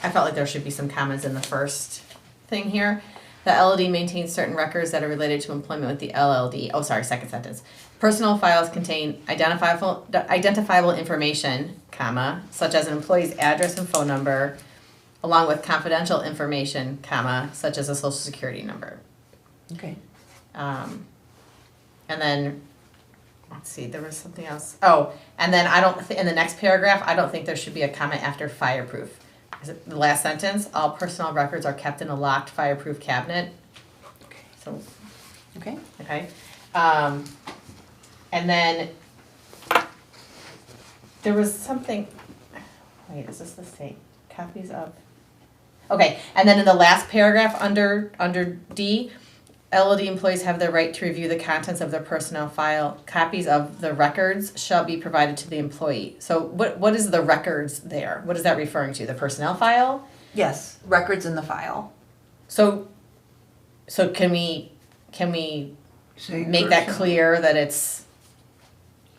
felt like there should be some comments in the first thing here. The LLD maintains certain records that are related to employment with the LLD. Oh, sorry, second sentence. Personal files contain identifiable information, comma, such as an employee's address and phone number, along with confidential information, comma, such as a social security number. Okay. And then, let's see, there was something else. Oh, and then in the next paragraph, I don't think there should be a comment after fireproof. Is it the last sentence? All personnel records are kept in a locked fireproof cabinet. So, Okay. okay. And then there was something, wait, is this the same? Copies of, okay, and then in the last paragraph under D, LLD employees have the right to review the contents of their personnel file. Copies of the records shall be provided to the employee. So what is the records there? What is that referring to? The personnel file? Yes, records in the file. So can we Say make that personal. clear that it's,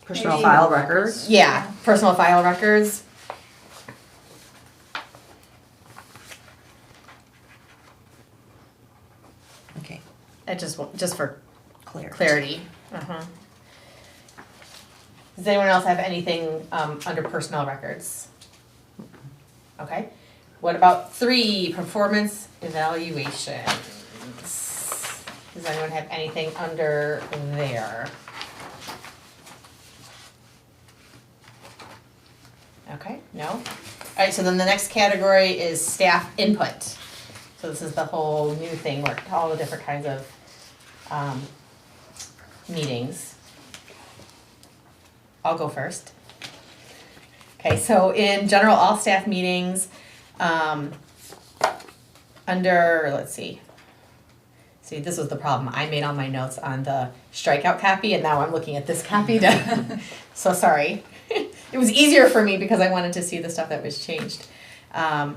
Personal file records. yeah, personal file records? Okay. I just for Clear. clarity. Uh-huh. Does anyone else have anything under personnel records? Okay. What about 3, performance evaluations? Does anyone have anything under there? Okay, no? All right, so then the next category is staff input. So this is the whole new thing where all the different kinds of meetings. I'll go first. Okay, so in general, all staff meetings, under, let's see. See, this was the problem. I made all my notes on the strikeout copy, and now I'm looking at this copy. So sorry. It was easier for me because I wanted to see the stuff that was changed. To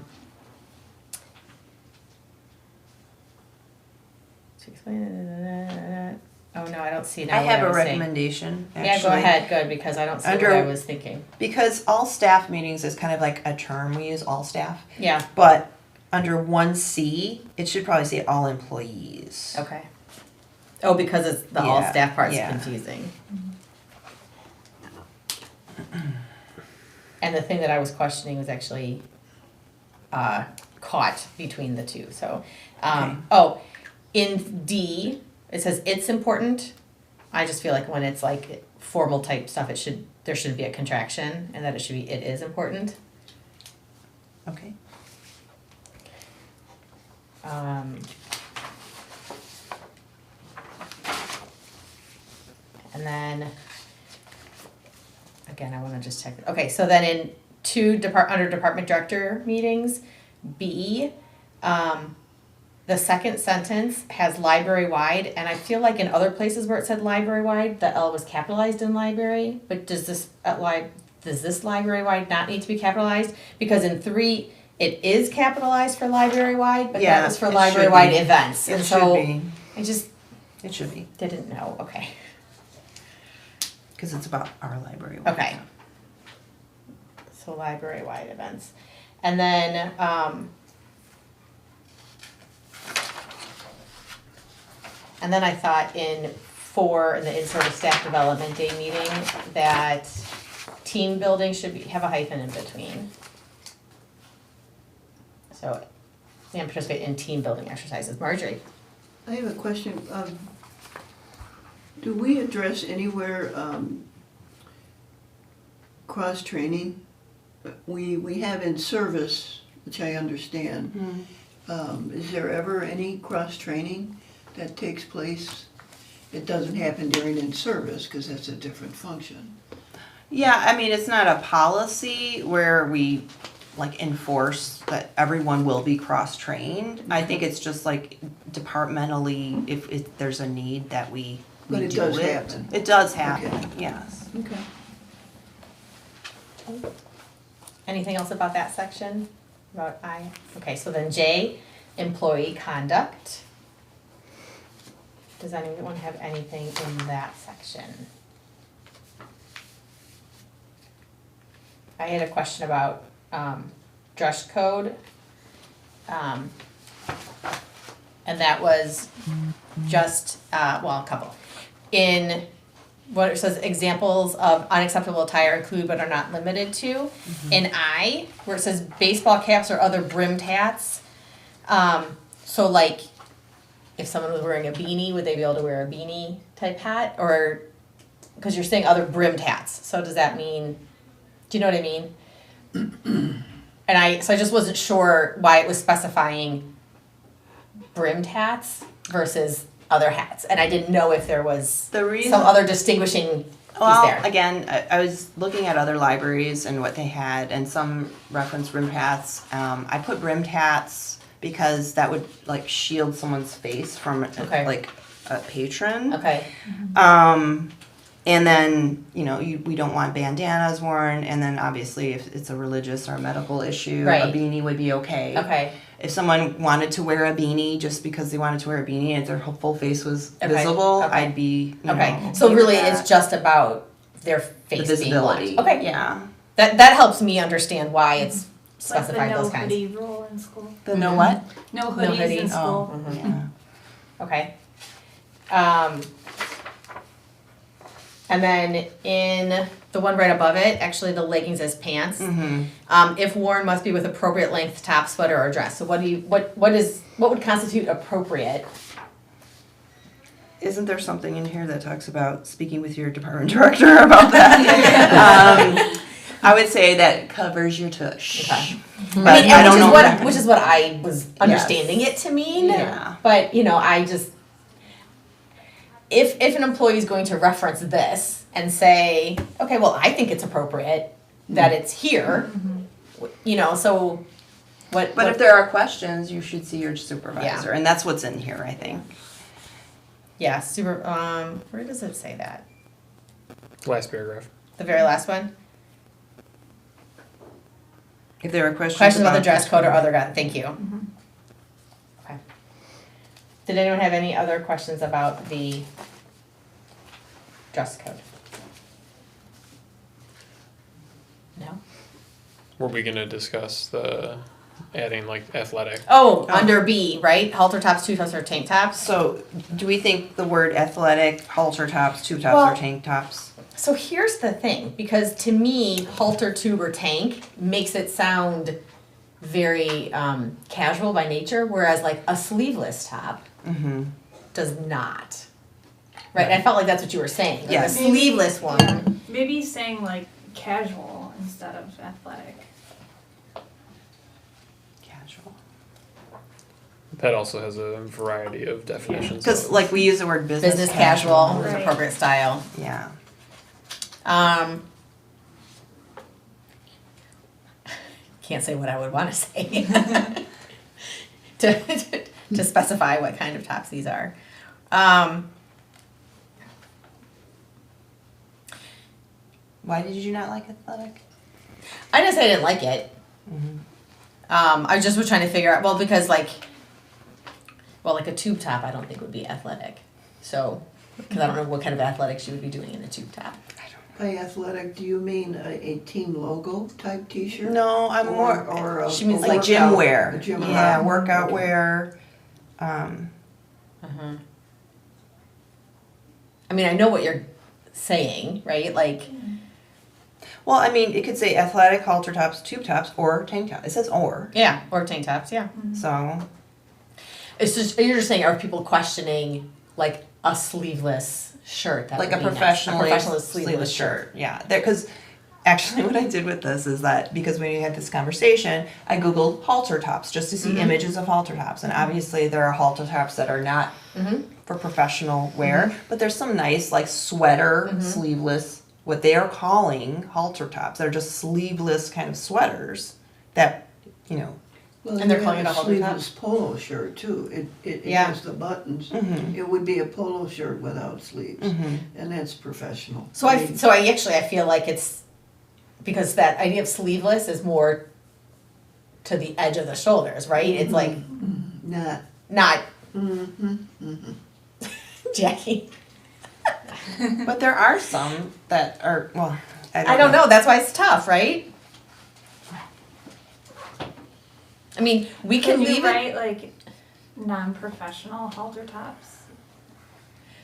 explain. Oh no, I don't see now. I what have a was saying. recommendation, Yeah, go actually. ahead. Good, because I don't see Under- what I was thinking. Because all staff meetings is kind of like a term we use, all staff. Yeah. But under 1C, it should probably say all employees. Okay. Oh, because it's the all Yeah, staff part's yeah. confusing. And the thing that I was questioning was actually caught between the two. So, Okay. oh, in D, it says it's important. I just feel like when it's like formal type stuff, there should be a contraction, and that it is important. Okay. And then, again, I want to just check. Okay, so then in under department director meetings, B, the second sentence has library-wide, and I feel like in other places where it said library-wide, the L was capitalized in library, but does this library-wide not need to be capitalized? Because in 3, it is capitalized for library-wide, but Yeah, that was for it should library-wide be. events. It And should so be. I just It should be. didn't know. Okay. Because it's about our library. Okay. So library-wide events. And then, I thought in 4, in the in-service staff development day meeting, that team building should have a hyphen in between. So, and participate in team building exercises. Marjorie? I have a question. Do we address anywhere cross-training? We have in service, which I understand. Is there ever any cross-training that takes place? It doesn't happen during in-service because that's a different function. Yeah, I mean, it's not a policy where we like enforce that everyone will be cross-trained. I think it's just like departmentally, if there's a need that we But it do does happen. It does happen, Okay. yes. Okay. Anything else about that section? About I, okay, so then J, employee conduct. Does anyone have anything in that section? I had a question about, dress code. And that was just, well, a couple. In what it says, examples of unacceptable attire include but are not limited to. In I, where it says baseball caps or other brimmed hats. So like, if someone was wearing a beanie, would they be able to wear a beanie type hat? Or, because you're saying other brimmed hats, so does that mean, do you know what I mean? So I just wasn't sure why it was specifying brimmed hats versus other hats. And I didn't know if there was The reason, some other distinguishing piece well, there. again, I was looking at other libraries and what they had, and some reference brimmed hats. I put brimmed hats because that would like shield someone's face from Okay. like a patron. Okay, And then, we don't want bandanas worn, and then obviously if it's a religious or medical issue, Right. a beanie would be okay. okay, If someone wanted to wear a beanie just because they wanted to wear a beanie and their full face was Okay, visible, okay. I'd be, okay. So okay with really that. it's just about their The face being visibility. blocked. Okay, Yeah. that helps me understand why it's It's like the specified no those kinds. hoodie rule in school. The no what? No hoodies hoodies. in school. Oh, mhm. Yeah. Okay. And then in the one right above it, actually the leggings as pants. If worn, must be with appropriate length top, sweater, or dress. So what would constitute appropriate? Isn't there something in here that talks about speaking with your department director about that? I would say that covers your tush. Okay. But I mean, I don't know. which is what I was understanding it to mean. Yeah. But I just, if an employee is going to reference this and say, okay, well, I think it's appropriate that it's here, so what? But if there are questions, you should see your supervisor, and that's what's in here, I think. Yeah, where does it say that? Last paragraph. The very last one? If there are questions. Questions about the dress code or other, thank you. Okay. Did anyone have any other questions about the dress code? No? Were we gonna discuss the adding like athletic? Oh, under B, right? Halter tops, tube tops, or tank tops? So, do we think the word athletic, halter tops, tube tops, Well- or tank tops? So here's the thing, because to me, halter, tube, or tank makes it sound very casual by nature, whereas like a sleeveless top does not. Right? And I felt like that's what you were saying. Like Yes. a sleeveless one. Maybe saying like casual instead of athletic. Casual. That also has a variety of definitions. Because, of- like, we use the word business, Business casual is Right. appropriate style. Yeah. Can't say what I would want to say to specify what kind of tops these are. Why did you not like athletic? I didn't say I didn't like it. I just was trying to figure out, well, because like a tube top I don't think would be athletic. So, because I don't know what kind of athletics you would be doing in a tube top. By athletic, do you mean a team logo type T-shirt? No, I'm more. Or a, She means a like gym workout- wear. a gym Yeah, wear. workout Okay. wear. I mean, I know what you're saying, right? Like, Well, I mean, it could say athletic, halter tops, tube tops, or tank top. It says or. yeah, or tank tops, yeah. So, It's just, you're just saying, are people questioning like a sleeveless shirt? That like would a be nice. professional, A professional sleeveless shirt. Yeah, because actually what I did with this is that because when we had this conversation, I Googled halter tops just to see images of halter tops. And obviously there are halter tops that are not for professional wear, but there's some nice like sweater, sleeveless, what they are calling halter tops. They're just sleeveless kind of sweaters that, Well, And they're you calling have it a halter top? sleeveless polo shirt too. It Yeah. has the buttons. Mhm. It would be a polo shirt without sleeves, Mhm. and that's professional. So I feel like it's, because that idea of sleeveless is more to the edge of the shoulders, right? It's like Not. not Mm-hmm. Jackie. But there are some that are, well, I don't know. That's why it's tough, right? I mean, we can Could you leave it. write like non-professional halter tops?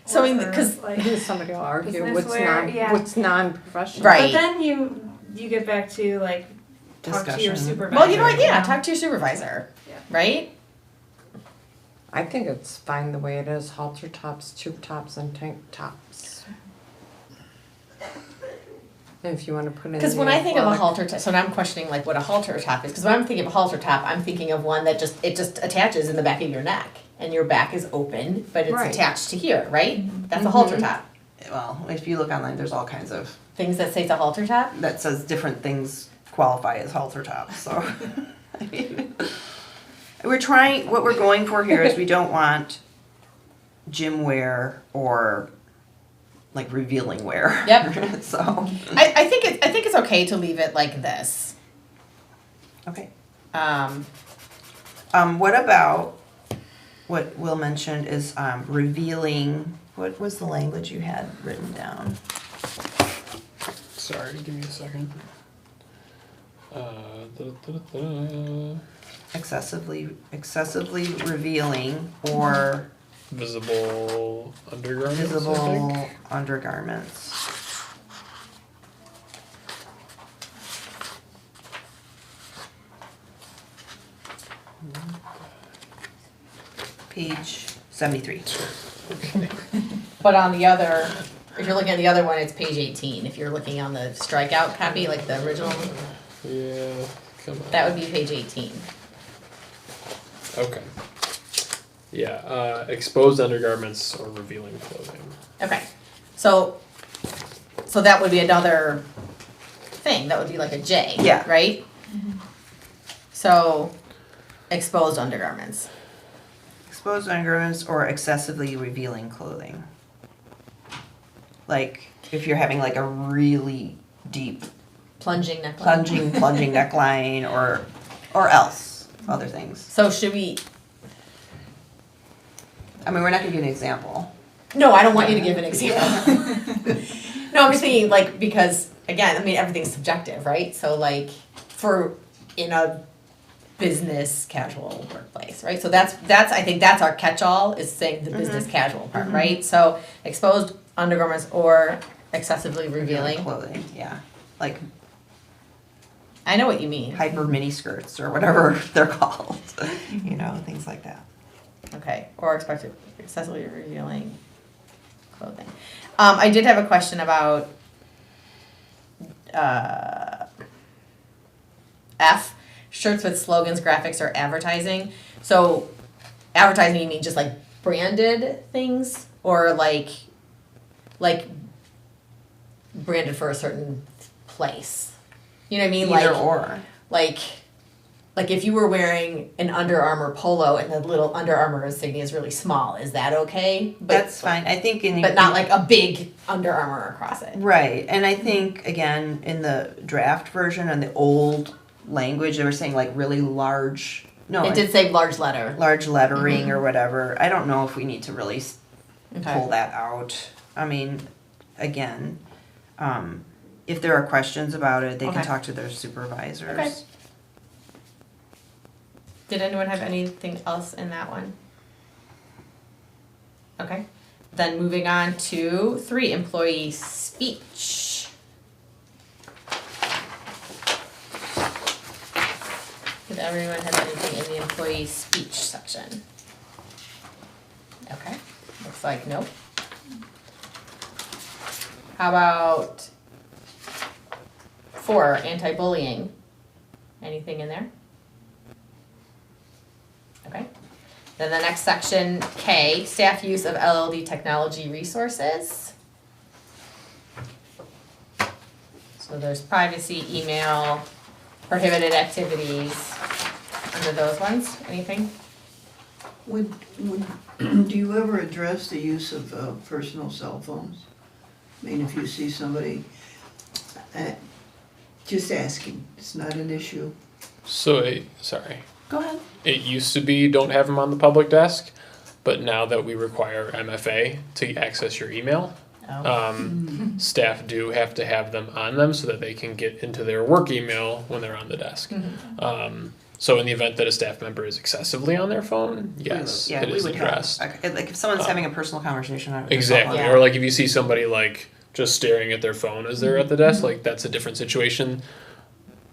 So Or, because like, Somebody will argue Business what's wear, yeah. what's non-professional. Right. but then you get back to like talk to your Discussion. supervisor. well, you know what? Yeah, talk to your supervisor. Yeah. Right. I think it's fine the way it is, halter tops, tube tops, and tank tops. And if you wanna put in. Because the when I think of a athletic- halter top, so now I'm questioning like what a halter top is. Because when I'm thinking of a halter top, I'm thinking of one that just attaches in the back of your neck, and your back is open, but it's Right. attached to here, right? That's a halter Mhm. top. Well, if you look online, there's all kinds of, Things that say it's a halter top. that says different things qualify as halter tops, so. I mean, we're trying, what we're going for here is we don't want gym wear or like revealing wear. Yep. So, I think it's okay to leave it like this. okay. Um, What about, what Will mentioned is, revealing, what was the language you had written down? Sorry, give me a second. Da-da-da-da. Excessively revealing or Visible undergarments, I visible think. undergarments. Page 73. but on the other, if you're looking at the other one, it's page 18. If you're looking on the strikeout copy, like the original, Yeah, come on. that would be page 18. Okay. Yeah, exposed undergarments or revealing clothing. Okay, so that would be another thing. That would be like a J. Yeah. Right. So, exposed undergarments. Exposed undergarments or excessively revealing clothing. Like if you're having like a really deep Plunging neckline. plunging neckline or else other things. So should we? I mean, we're not gonna give an example. No, I don't want you to give an example. No, I'm just thinking like because again, I mean everything's subjective, right? So like for in a business casual workplace, right? So that's I think that's our catch-all is saying the business casual part, right? So exposed undergarments or excessively revealing. Clothing, yeah. Like I know what you mean. hyper mini skirts or whatever they're called. You know, things like that. Okay, or excessively revealing clothing. I did have a question about F, shirts with slogans, graphics, or advertising. So advertising, you mean just like branded things or like branded for a certain place? You know what I mean? Either or. Like if you were wearing an Under Armour polo and the little Under Armour insignia is really small, is that okay? That's fine. I think But not like a big Under Armour across it. right. And I think again in the draft version and the old language they were saying like really large. No, It did say large letter. large lettering or whatever. I don't know if we need to really Okay. pull that out. I mean, again, if there are questions about it, they can Okay. talk to their supervisors. Okay. Did anyone have anything else in that one? Okay. Then moving on to 3, employee speech. Did everyone have anything in the employee speech section? Okay, looks like nope. How about 4, anti-bullying? Anything in there? Okay. Then the next section, K, staff use of LLD technology resources. So there's privacy, email, prohibited activities. under those ones, anything? Would, do you ever address the use of personal cell phones? I mean, if you see somebody, just asking, it's not an issue. So, sorry. Go ahead. It used to be don't have them on the public desk, but now that we require MFA to access your email, staff do have to have them on them so that they can get into their work email when they're on the desk. So in the event that a staff member is excessively on their phone, yes, Yeah, it we is would addressed. have, like if someone's having a personal conversation on it. Exactly. Yeah. Or like if you see somebody like just staring at their phone as they're at the desk, like that's a different situation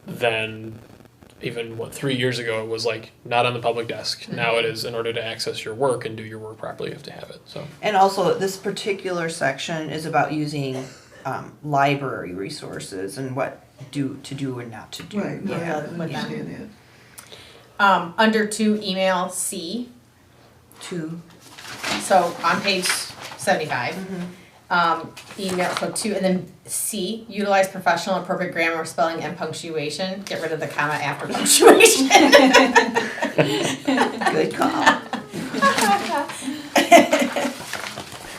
than even 3 years ago it was like not on the public desk. Now it is in order to access your work and do your work properly, you have to have it. So And also, this particular section is about using library resources and what to do and not to do. Right, Yeah, I with that. understand that. Under 2, email C, so on page 75. Email, so 2, and then C, utilize professional appropriate grammar, spelling, and punctuation. Get rid of the comma after punctuation. Good call.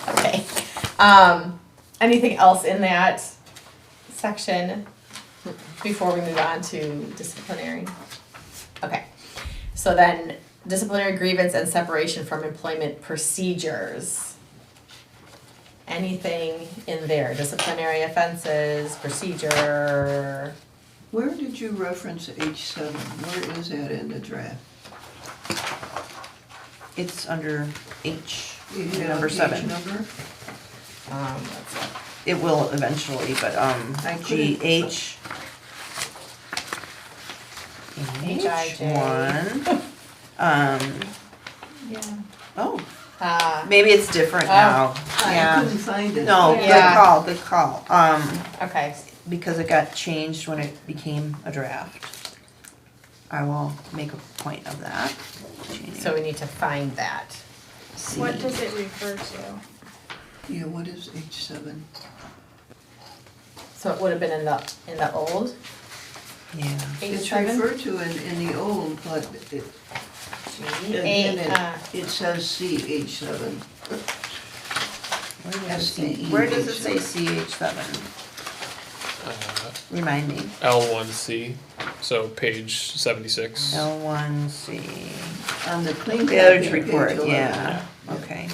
Okay. Anything else in that section before we move on to disciplinary? Okay. So then, disciplinary grievance and separation from employment procedures. Anything in there? Disciplinary offenses, procedure. Where did you reference H7? Where is that in the draft? It's under H, You have number page 7. number? Let's see. It will eventually, but G, couldn't- H. H1. Yeah. Oh, Uh, maybe it's different Oh. now. I Yeah. couldn't find it. No, Yeah. good call. okay. Because it got changed when it became a draft. I will make a point of that. So we need to find that. C. What does it refer to? Yeah, what is H7? So it would have been in the old Yeah. It's H7? referred to in the old, but it, and then it says CH7. Where does it say CH7? Remind me. L1C, so page 76. L1C. On the clean Failure copy, to report, page 11. yeah, okay.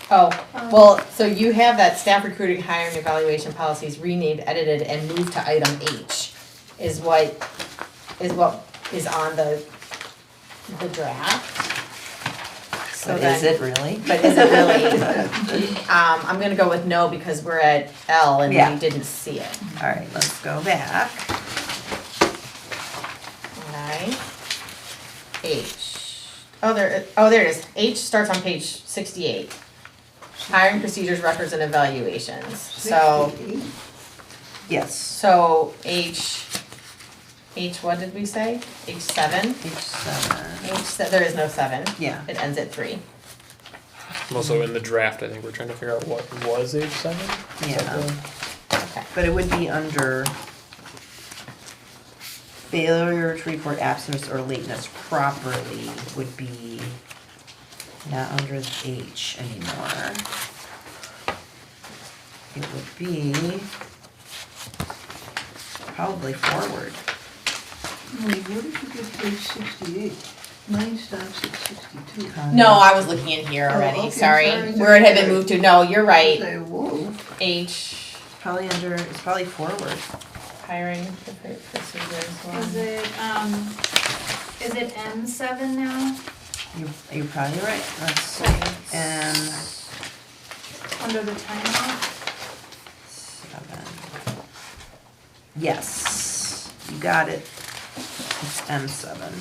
Oh, well, so you have that staff recruiting, hiring, evaluation policies renamed, edited, and moved to item H, is what is on the draft. So But then, is it really? But is it really? I'm gonna go with no because we're at L and Yeah. we didn't see it. All right, let's go back. Alright. H. Oh, there it is. H starts on page 68. Hiring procedures, records, and evaluations. So, 68. Yes. H, what did we say? H7? H7. There is no 7. Yeah. It ends at 3. Also in the draft, I think we're trying to figure out what was H7. Is that Yeah. the- Okay. But it would be under failure to report absence or lateness properly would be not under the H anymore. It would be probably forward. Wait, where did you get page 68? Mine stops at 62. No, I was looking in here already. okay, sorry. sorry. Where it had been moved to. No, you're right. Say, whoa. H. Probably under, it's probably forward. Hiring procedures. Is it M7 now? You're probably right. Let's see. And Under the timeout? 7. Yes, you got it. It's M7.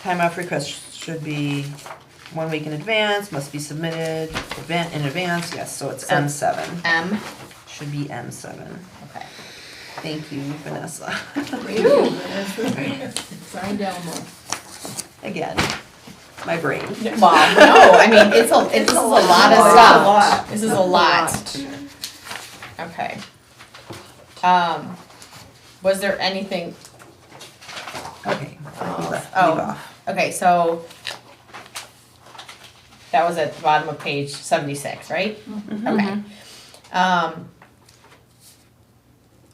Time off request should be 1 week in advance, must be submitted in advance, yes, so it's So- M7. M. Should be M7. Okay. Thank you, Vanessa. Sorry, Delmo. Again, my brain. Well, no, I mean, this is a lot of stuff. This is a lot. Okay. Was there anything, Okay. Leave oh. off. okay, so that was at the bottom of page 76, right? Okay.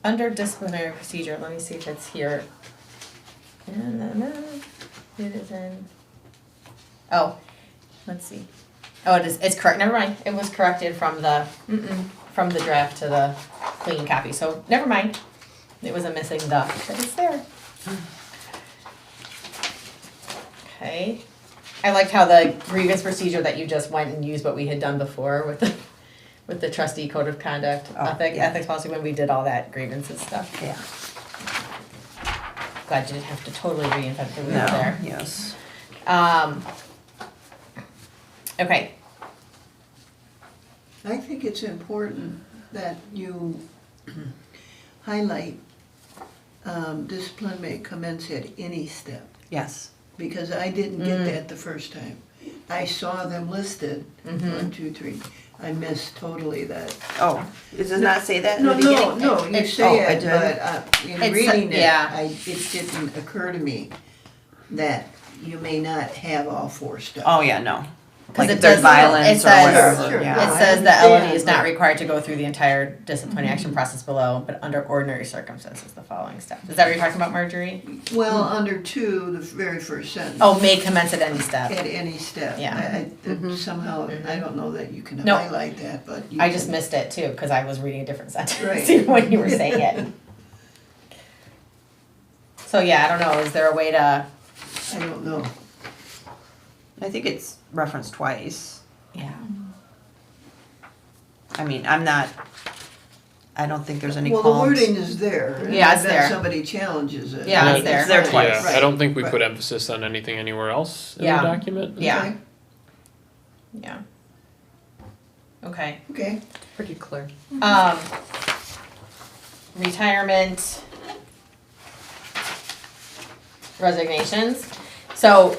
Under disciplinary procedure, let me see if it's here. It is in, oh, let's see. Oh, it's correct, never mind, it was corrected from the draft to the clean copy, so never mind. It was a missing the, but it's there. Okay. I liked how the grievance procedure that you just went and used what we had done before with the trustee code of conduct, Oh, yeah. ethics policy, when we did all that grievances stuff. Yeah. Glad you didn't have to totally reinvent the wheel No, there. yes. Okay. I think it's important that you highlight discipline may commence at any step, Yes. because I didn't get that the first time. I saw them listed, 1, 2, 3. I missed totally that. Oh, does it not say that in No, the no, beginning? no, you It- say I it, did. but in It's- reading it, yeah. it didn't occur to me that you may not have all 4 steps. Oh, yeah, no. Like it if there's does- violence it or says- whatever, Sure, yeah. It says that LLD is not understand, but- required to go through the entire disciplinary action process below, but under ordinary circumstances, the following steps. Is that what you're talking about, Marjorie? Well, under 2, the very first sentence. Oh, may commence at any step. At any step. Yeah. Somehow, I don't know that you can No. highlight that, but you I just can- missed it too, because I was reading a different sentence Right. when you were saying it. So yeah, I don't know, is there a way to, I don't know. I think it's referenced twice. yeah. I mean, I don't think there's any Well, the columns. wording is there. and Yeah, it's then there. somebody challenges it. Yeah, it's It's there. there twice. Yeah, I Right. don't think we Right. put emphasis on anything anywhere else in Yeah. the document. Yeah. Okay, Yeah. Okay. okay. Pretty clear. Retirement, resignations. So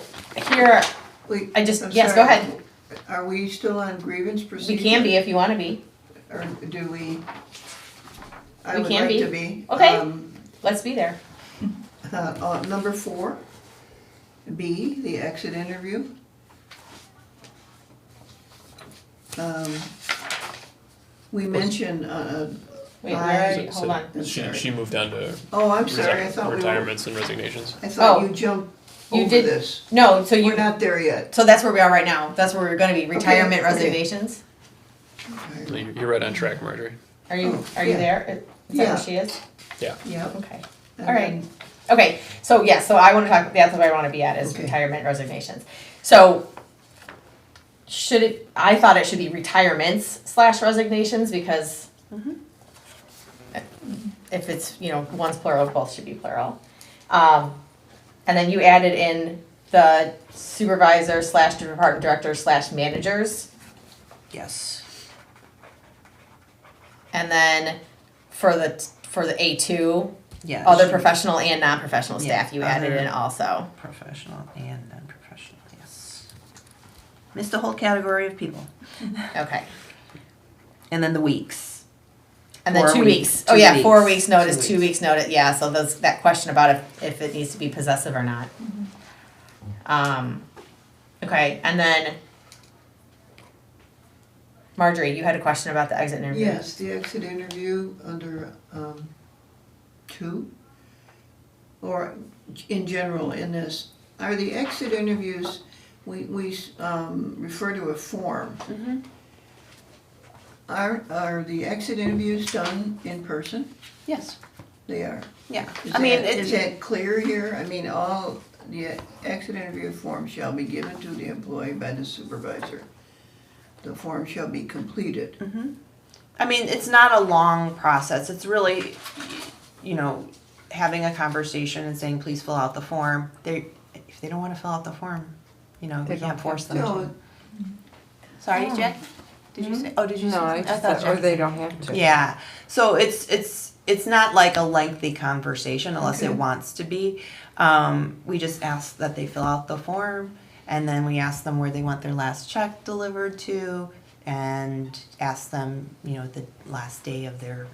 here, Wait, I just- I'm yes, go sorry. ahead. Are we still on grievance we procedure? can be if you want to be. Or do we? I We would can like be. to be. Okay. Let's be there. Number 4, B, the exit interview. We mentioned, Wait, I- where are you? So- Hold on. I'm She sorry. moved on to Oh, I'm sorry, I thought we were, retirements and resignations. I thought Oh. you jumped You over did- this. No, so We're you, not there yet. so that's where we are right now. That's where we're going to be. Retirement, okay. resignations. You're right on track, Marjorie. Are you Oh, you yeah. there? Is that Yeah. where she is? Yep. Okay. And All right. then- Okay, so yes, so I want to talk, that's where I want to be at, is Okay. retirement resignations. So, should it, I thought it should be retirements / resignations, because if it's, one's plural, both should be plural. And then you added in the supervisor / department director / managers, Yes. and then for the A2, Yeah. other she- professional and non-professional Yeah, staff, you added other- in also. Professional and non-professional, yes. Missed a whole category of people. Okay. And then the weeks. And then 4 2 weeks. weeks. Oh 2 yeah, 4 weeks. weeks notice, 2 2 weeks notice. Yeah, so that question about if it needs to be possessive or not. Okay, and then Marjorie, you had a question about the exit interview. Yes, the exit interview under 2, or in general in this, are the exit interviews, we refer to a form. Mm-hmm. Are the exit interviews done in person? Yes. They are. Yeah. Is I mean, that- it, Is that clear here? I mean, all the exit interview form shall be given to the employee by the supervisor. The form shall be completed. I mean, it's not a long process. It's really, having a conversation and saying, please fill out the form. If they don't want to fill out the form, we They can't don't force them No, to. Sorry, Jack? Did you say? Oh, did you say? No, I something? just thought thought, or Jack they said- don't have to. Yeah. So it's not like a lengthy conversation unless it Okay. wants to be. We just ask that they fill out the form, and then we ask them where they want their last check delivered to, and ask them, the last day of their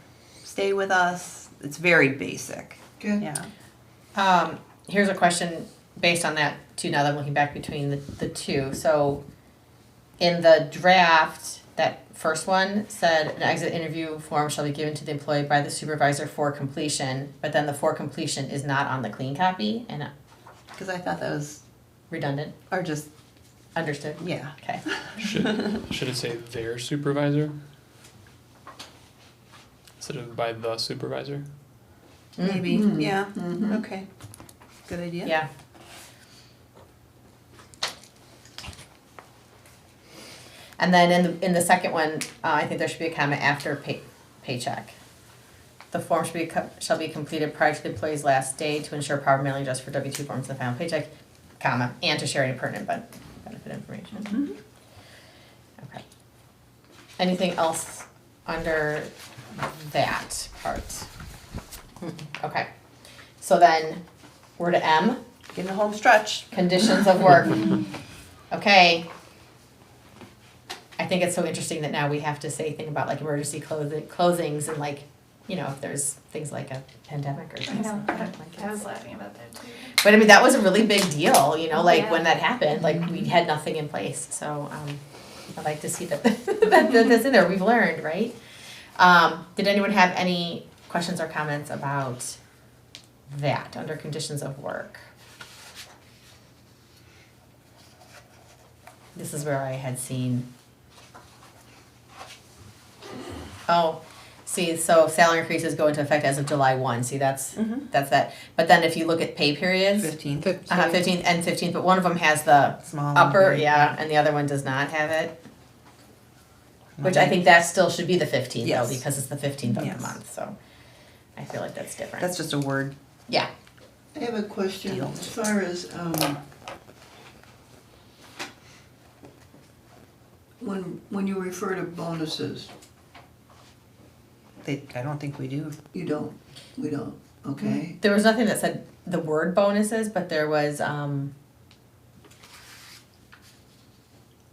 stay with us. It's very basic. Okay. Yeah. Here's a question based on that too, now that I'm looking back between the two. So in the draft, that first one said an exit interview form shall be given to the employee by the supervisor for completion, but then the for completion is not on the clean copy and Because I thought that was, redundant. or just, Understood? yeah. Okay. Should it say their supervisor? Instead of by the supervisor? Maybe, Mhm. yeah, Mhm. okay. Good idea. Yeah. And then in the second one, I think there should be a comment after paycheck. The form shall be completed prior to the employee's last day to ensure proper mailing address for W-2 forms and the final paycheck, comma, and to share any pertinent benefit information. Okay. Anything else under that part? Okay. So then we're to M. Getting the home stretch. Conditions of work. Okay. I think it's so interesting that now we have to say thing about like emergency closings and like, if there's things like a pandemic or I something know, like that. I was laughing about that too. But I mean, that was a really big deal, like Yeah. when that happened, like we had nothing in place. So I'd like to see that that's in there. We've learned, right? Did anyone have any questions or comments about that under conditions of work? This is where I had seen. Oh, see, so salary increases go into effect as of July 1. See, that's that. But then if you look at pay periods, 15. 15th and 15th, but one of them has the Small. upper, and the other one does not have it. Which I think that still should be the 15th Yes. though, because it's the 15th of Yes. the month. So I feel like that's different. That's just a word. Yeah. I have a question Deal. as far as, when you refer to bonuses, I don't think we do. we don't, okay? There was nothing that said the word bonuses, but there was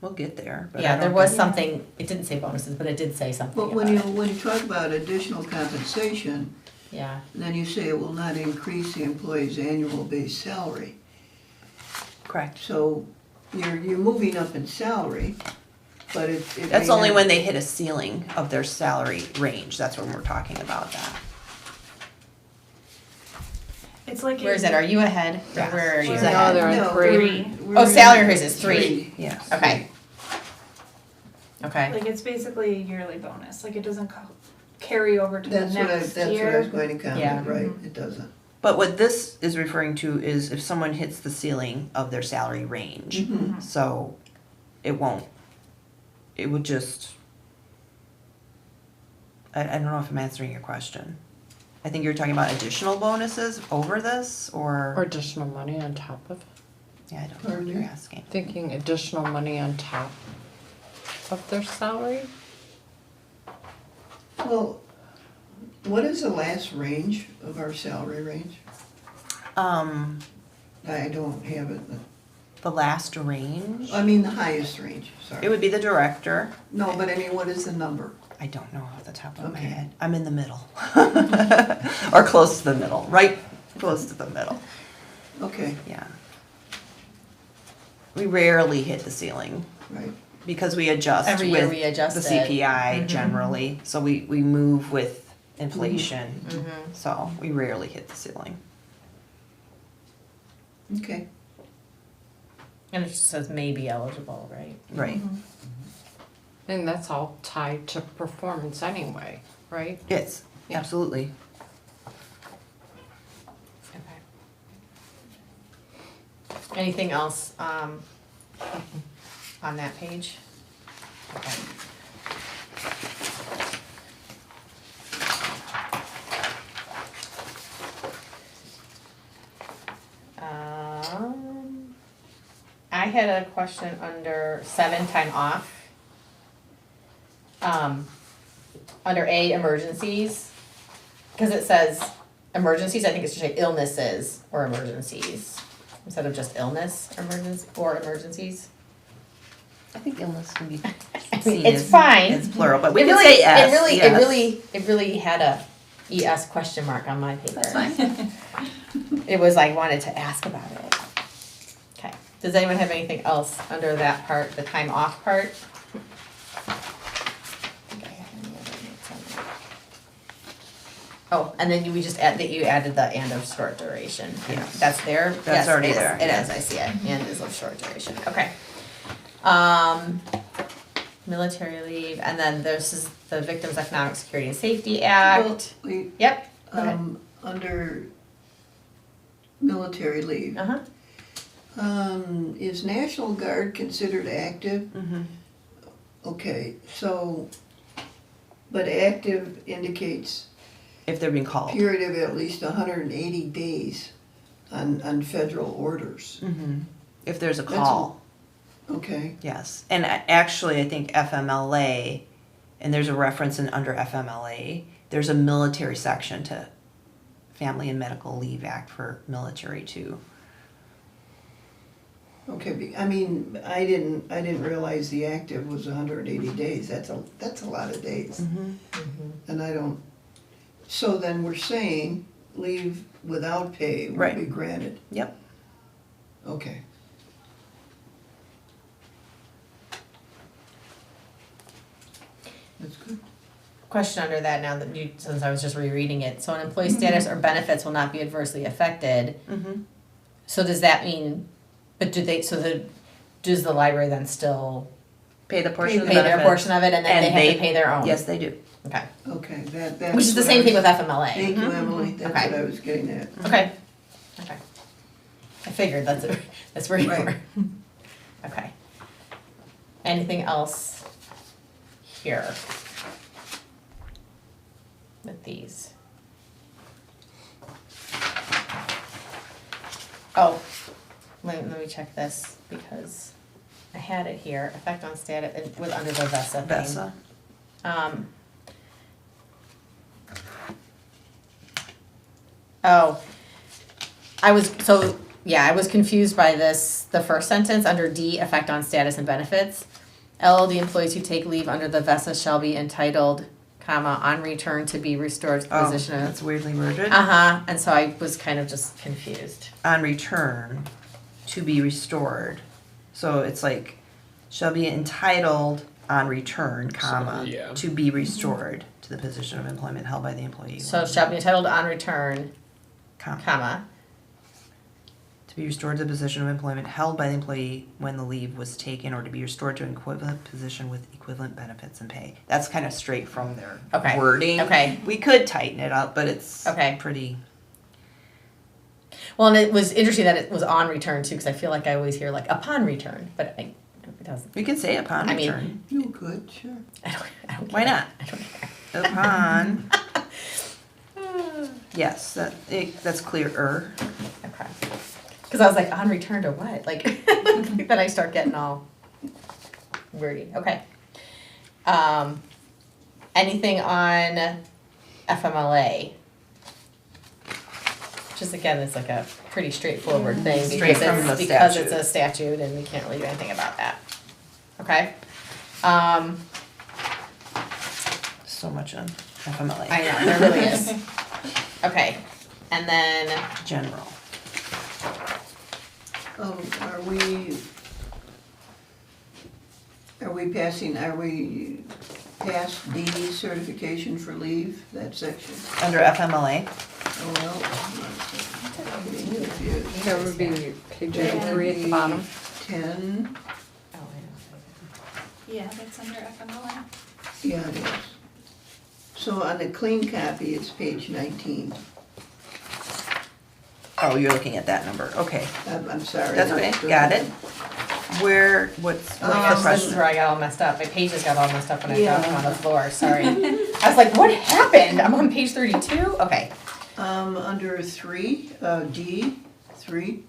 We'll get there. But I yeah, don't there was think- something. It didn't say bonuses, but it did say something. But when about you it. talk about additional compensation, Yeah. then you say it will not increase the employee's annual base salary. Correct. So you're moving up in salary, but it That's may only not- when they hit a ceiling of their salary range. That's when we're talking about that. It's like. Where is it? Are you ahead? Or Yes. where are you? She's No, ahead. they're No, on 3. we're Oh, in salary increase is 3. Yes. Okay. Okay. Like it's basically a yearly bonus, like it doesn't carry over to the That's what I next was year. going to Yeah. comment, right, it doesn't. But what this is referring to is if someone hits the ceiling of their salary range. Mhm. So it would just, I don't know if I'm answering your question. I think you're talking about additional bonuses over this, Or or, additional money on top of it. yeah, I don't know what you're asking. Thinking additional money on top of their salary? Well, what is the last range of our salary range? I don't have it, The last range, I mean, the highest range, it sorry. would be the director. No, but I mean, what is the number? I don't know off the top of my Okay. head. I'm in the middle. Or close to the middle, right close to the middle, Okay, yeah. We rarely hit the ceiling right. because we adjust Every year with we adjust the it. CPI Mhm. generally. So we move with inflation, Mm-hmm. so we rarely hit the ceiling. Okay, And it just says may be eligible, right? Right. And that's all tied to performance anyway, right? It's, absolutely. Okay. Anything else on that page? Okay. I had a question under 7 time off. Under A, emergencies, because it says emergencies, I think it should say illnesses or emergencies, instead of just illness, emergencies. I think illness can be I mean, seen it's as- fine. It's plural, but we It can really, say yes. it really had a ES question mark on my paper. That's fine. It was like, wanted to ask about it. Okay, does anyone have anything else under that part, the time off part? I think I have any other notes on that. Oh, and then we just add, that you added the and of short duration. Yes. That's there? That's Yes, already it is. there, It yes. is, I see it, and is of short duration, okay. Military leave, and then this is the Victims Economic Security and Safety Act. Wait, Yep, go ahead. under military leave, Uh-huh. is National Guard considered active? Mhm. Okay, so, but active indicates If they're being called. period of at least 180 days on federal orders. Mhm. If there's a That's call. Okay, Yes, and actually, I think FMLA, and there's a reference in under FMLA, there's a military section to Family and Medical Leave Act for military too. okay, I mean, I didn't realize the active was 180 days, that's a lot of days. And I don't, so then we're saying leave without pay will Right. be granted, Yep. okay. That's good. Question under that now that you, since I was just rereading it, so an employee status or benefits will not be adversely affected. Mm-hmm. So does that mean, but does the library then still Pay the portion of the pay their benefits. portion of it and then And they have they- to pay their own? Yes, they do. Okay, Okay, that's. which is the what same I thing was- with FMLA. Thank you, Emily, that's Okay. what I was getting at. Okay, okay. I figured that's where you Right. were. Okay. Anything else here with these? Oh, let me check this because I had it here, effect on status, it was under the VESA thing. VESA. Oh, I was confused by this, the first sentence under D, effect on status and benefits. LLD employees who take leave under the VESA shall be entitled, comma, on return to be restored to the Oh, position of. that's weirdly worded. Uh-huh, and so I was kind of just confused. On return to be restored. So it's like, shall be entitled on return, comma, yeah. to be restored to the position of employment held by the employee. So shall be entitled on return, Comma. comma, To be restored to the position of employment held by the employee when the leave was taken, or to be restored to an equivalent position with equivalent benefits and pay. That's kind of straight from their Okay. wording. Okay. We could tighten it up, but it's Okay. pretty. well, and it was interesting that it was on return too, because I feel like I always hear like upon return, but it doesn't. We can say upon I mean- return. You could, sure. I don't care. Why not? I don't care. Upon. Yes, that's clearer. Okay. Because I was like, on return to what? Like, then I start getting all wordy. Okay. Anything on FMLA? Just again, it's like a pretty straightforward thing Straight because from the because it's statute. a statute and we can't really do anything about that. Okay. So much on FMLA. I know, there really is. Okay, and then, General. Are we past D, certification for leave, that section? Under FMLA. Oh, well. I'm getting confused. That would be page 83 at the bottom. 10, oh, I know. Yeah, that's under FMLA. yeah, it is. So on the clean copy, it's page 19. Oh, you're looking at that number. Okay. I'm sorry. That's okay. Got it. What's Oh my the gosh, this is question? where I got all messed up. My pages got all messed up when I Yeah. dropped them on the floor, sorry. I was like, what happened? I'm on page 32? Okay. Under 3, D, 3,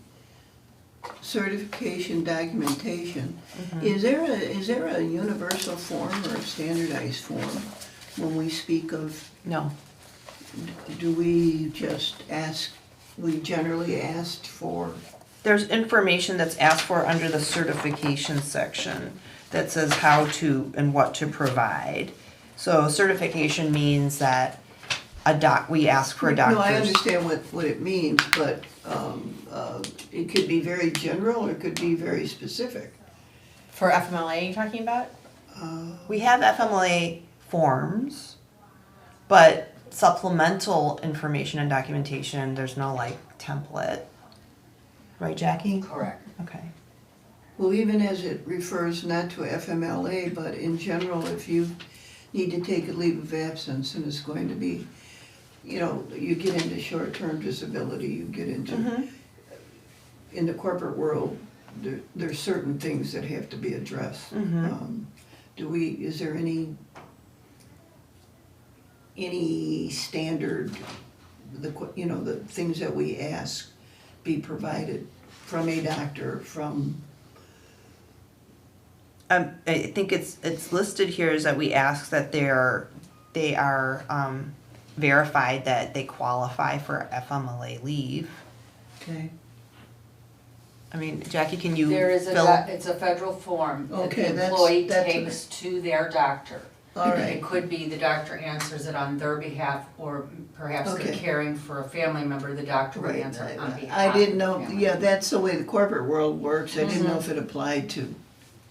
certification documentation. Is there a universal form or a standardized form when we speak of, No. do we just ask, we generally asked for? There's information that's asked for under the certification section. that says how to and what to provide. So certification means that we ask for a doctor's. No, I understand what it means, but it could be very general or it could be very specific. For FMLA, you talking about? We have FMLA forms, but supplemental information and documentation, there's no like template. Right, Jackie? Correct. Okay. Well, even as it refers not to FMLA, but in general, if you need to take a leave of absence and it's going to be, you know, you get into short-term disability, you get into, in the corporate world, there's certain things that have to be addressed. Is there any standard, the things that we ask be provided from a doctor, from? I think it's listed here is that we ask that they are verified that they qualify for FMLA leave. Okay. I mean, Jackie, can you There is fill? it's a federal form that Okay, the that's- employee that's- takes to their doctor. All right. It could be the doctor answers it on their behalf, or perhaps they're Okay. caring for a family member, the doctor would Right, answer it on behalf. I didn't know, of the family. yeah, that's the way the corporate world works, I didn't know if it applied to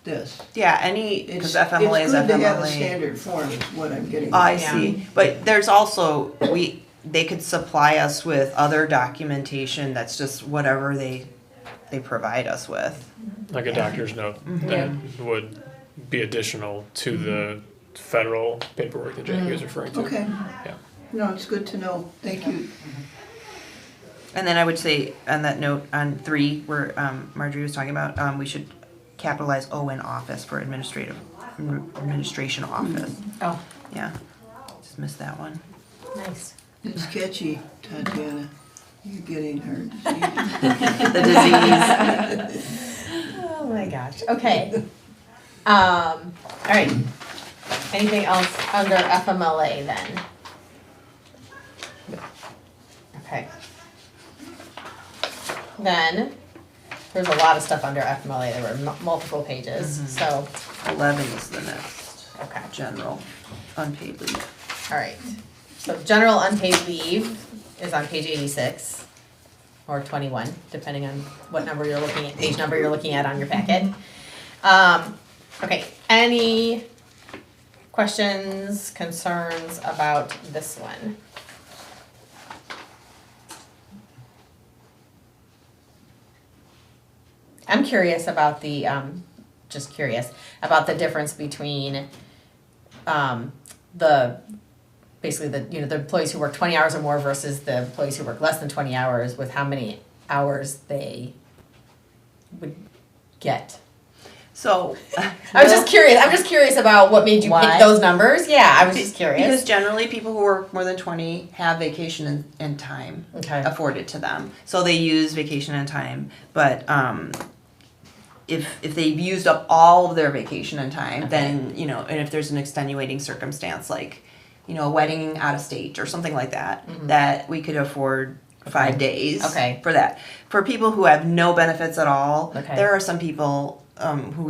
this. Yeah, because FMLA is It's good to have a FMLA. standard form, is what I'm getting Oh, I at. see. But there's also, they could supply us with other documentation that's just whatever they provide us with. Like a doctor's note that would be additional to the federal paperwork that Jackie was referring to. Okay, Yeah. no, it's good to know, thank you. And then I would say on that note, on 3, where Marjorie was talking about, we should capitalize O in office for administration office. Oh, Yeah, just missed that one. nice. It's catchy, Tatiana, you're getting her. The disease. Oh my gosh, okay. All right. Anything else under FMLA then? Okay. Then, there's a lot of stuff under FMLA, there were multiple pages, so, 11 is the next. okay. General unpaid leave. All right, so general unpaid leave is on page 86, or 21, depending on what number you're looking at, page number you're looking at on your packet. Okay, any questions, concerns about this one? I'm curious about the, just curious, about the difference between, basically the employees who work 20 hours or more versus the employees who work less than 20 hours, with how many hours they would get. So. I was just curious. I'm just curious about what made you Why? pick those numbers. Yeah, I was just curious. Because generally people who work more than 20 have vacation and time Okay. afforded to them. So they use vacation and time. But if they've used up all of their vacation and time, then, and if there's an extenuating circumstance like, a wedding out of state or something like that, that we could afford 5 days for that. For people who have no benefits at all, there are some people who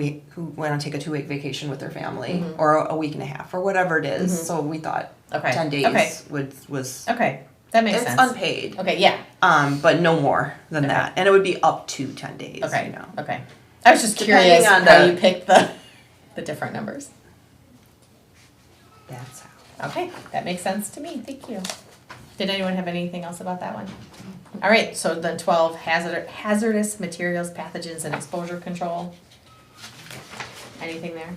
went on take a 2-week vacation with their family or a week and a half or whatever it is. So we thought 10 days was okay. That makes it's sense. unpaid. Okay, yeah. But no more than that. And it would be up to 10 days. Okay. Okay. I was just Depending curious on how the- you picked the different numbers. That's how. Okay, that makes sense to me. Thank you. Did anyone have anything else about that one? All right, so then 12, hazardous materials, pathogens, and exposure control. Anything there?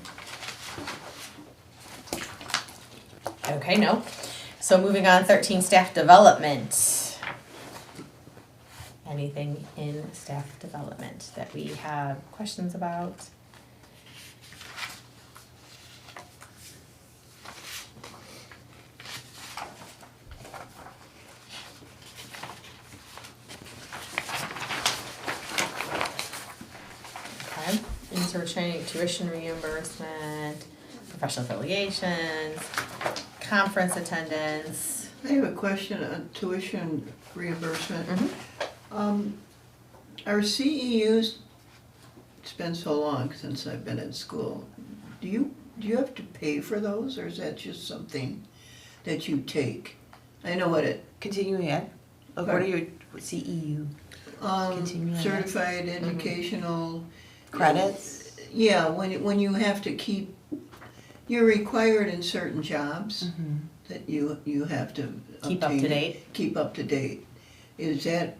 Okay, no. So moving on, 13, staff development. Anything in staff development that we have questions about? Okay, in-service training, tuition reimbursement, professional affiliations, conference attendance. I have a question on tuition reimbursement. Are CEUs it's been so long since I've been in school. Do you have to pay for those, or is that just something that you take? I know what it, Continuing ed? Like, what are your CEU Continuing ed. certified educational. credits? Yeah, when you have to keep, you're required in certain jobs that you have to Keep up to obtain- date. Keep up to date. Is that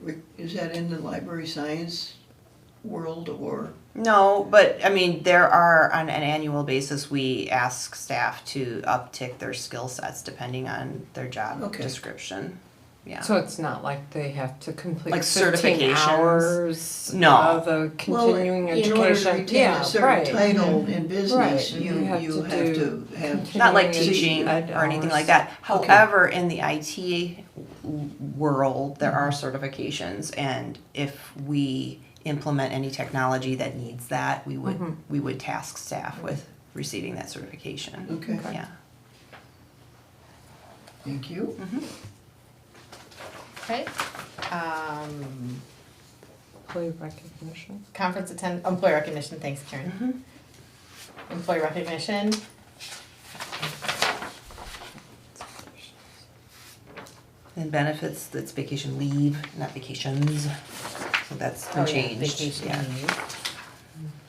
in the library science world, or? No, but I mean, there are, on an annual basis, we ask staff to uptick their skill sets depending on their job Okay. description. Yeah. So it's not like they have to complete Like 15 certifications? hours No. of a continuing Well, in order to education. retain Yeah, a certain right. title in business, Right, you you have have to to have. continue- Not like Continuing teaching ed or anything hours. like that. Okay. However, in the IT world, there are certifications, and if we implement any technology that needs that, we would task staff with receiving that certification. Okay, Yeah. thank you. Okay. Employee recognition. Conference employee recognition, thanks Karen. Employee recognition, And benefits, that's vacation leave, not vacations. So that's been changed. vacation Yeah. leave.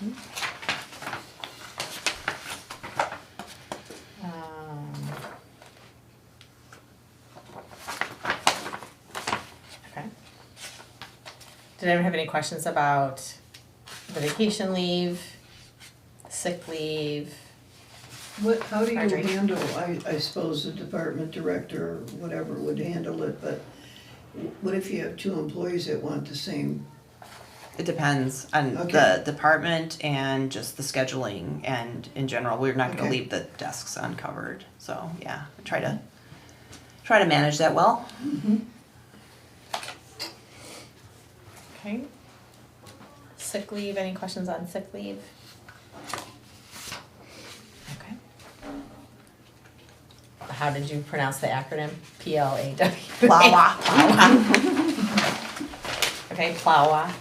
Okay. Did anyone have any questions about the vacation leave, sick leave? How do you Marjorie. handle, I suppose the department director or whatever would handle it, but what if you have two employees that want the same? It depends on Okay. the department and just the scheduling, and in general, we're not gonna Okay. leave the desks uncovered. So, yeah, try to manage that well. Okay. Sick leave, any questions on sick leave? Okay. How did you pronounce the acronym? PLAW? Plawa. Okay, PLAWA.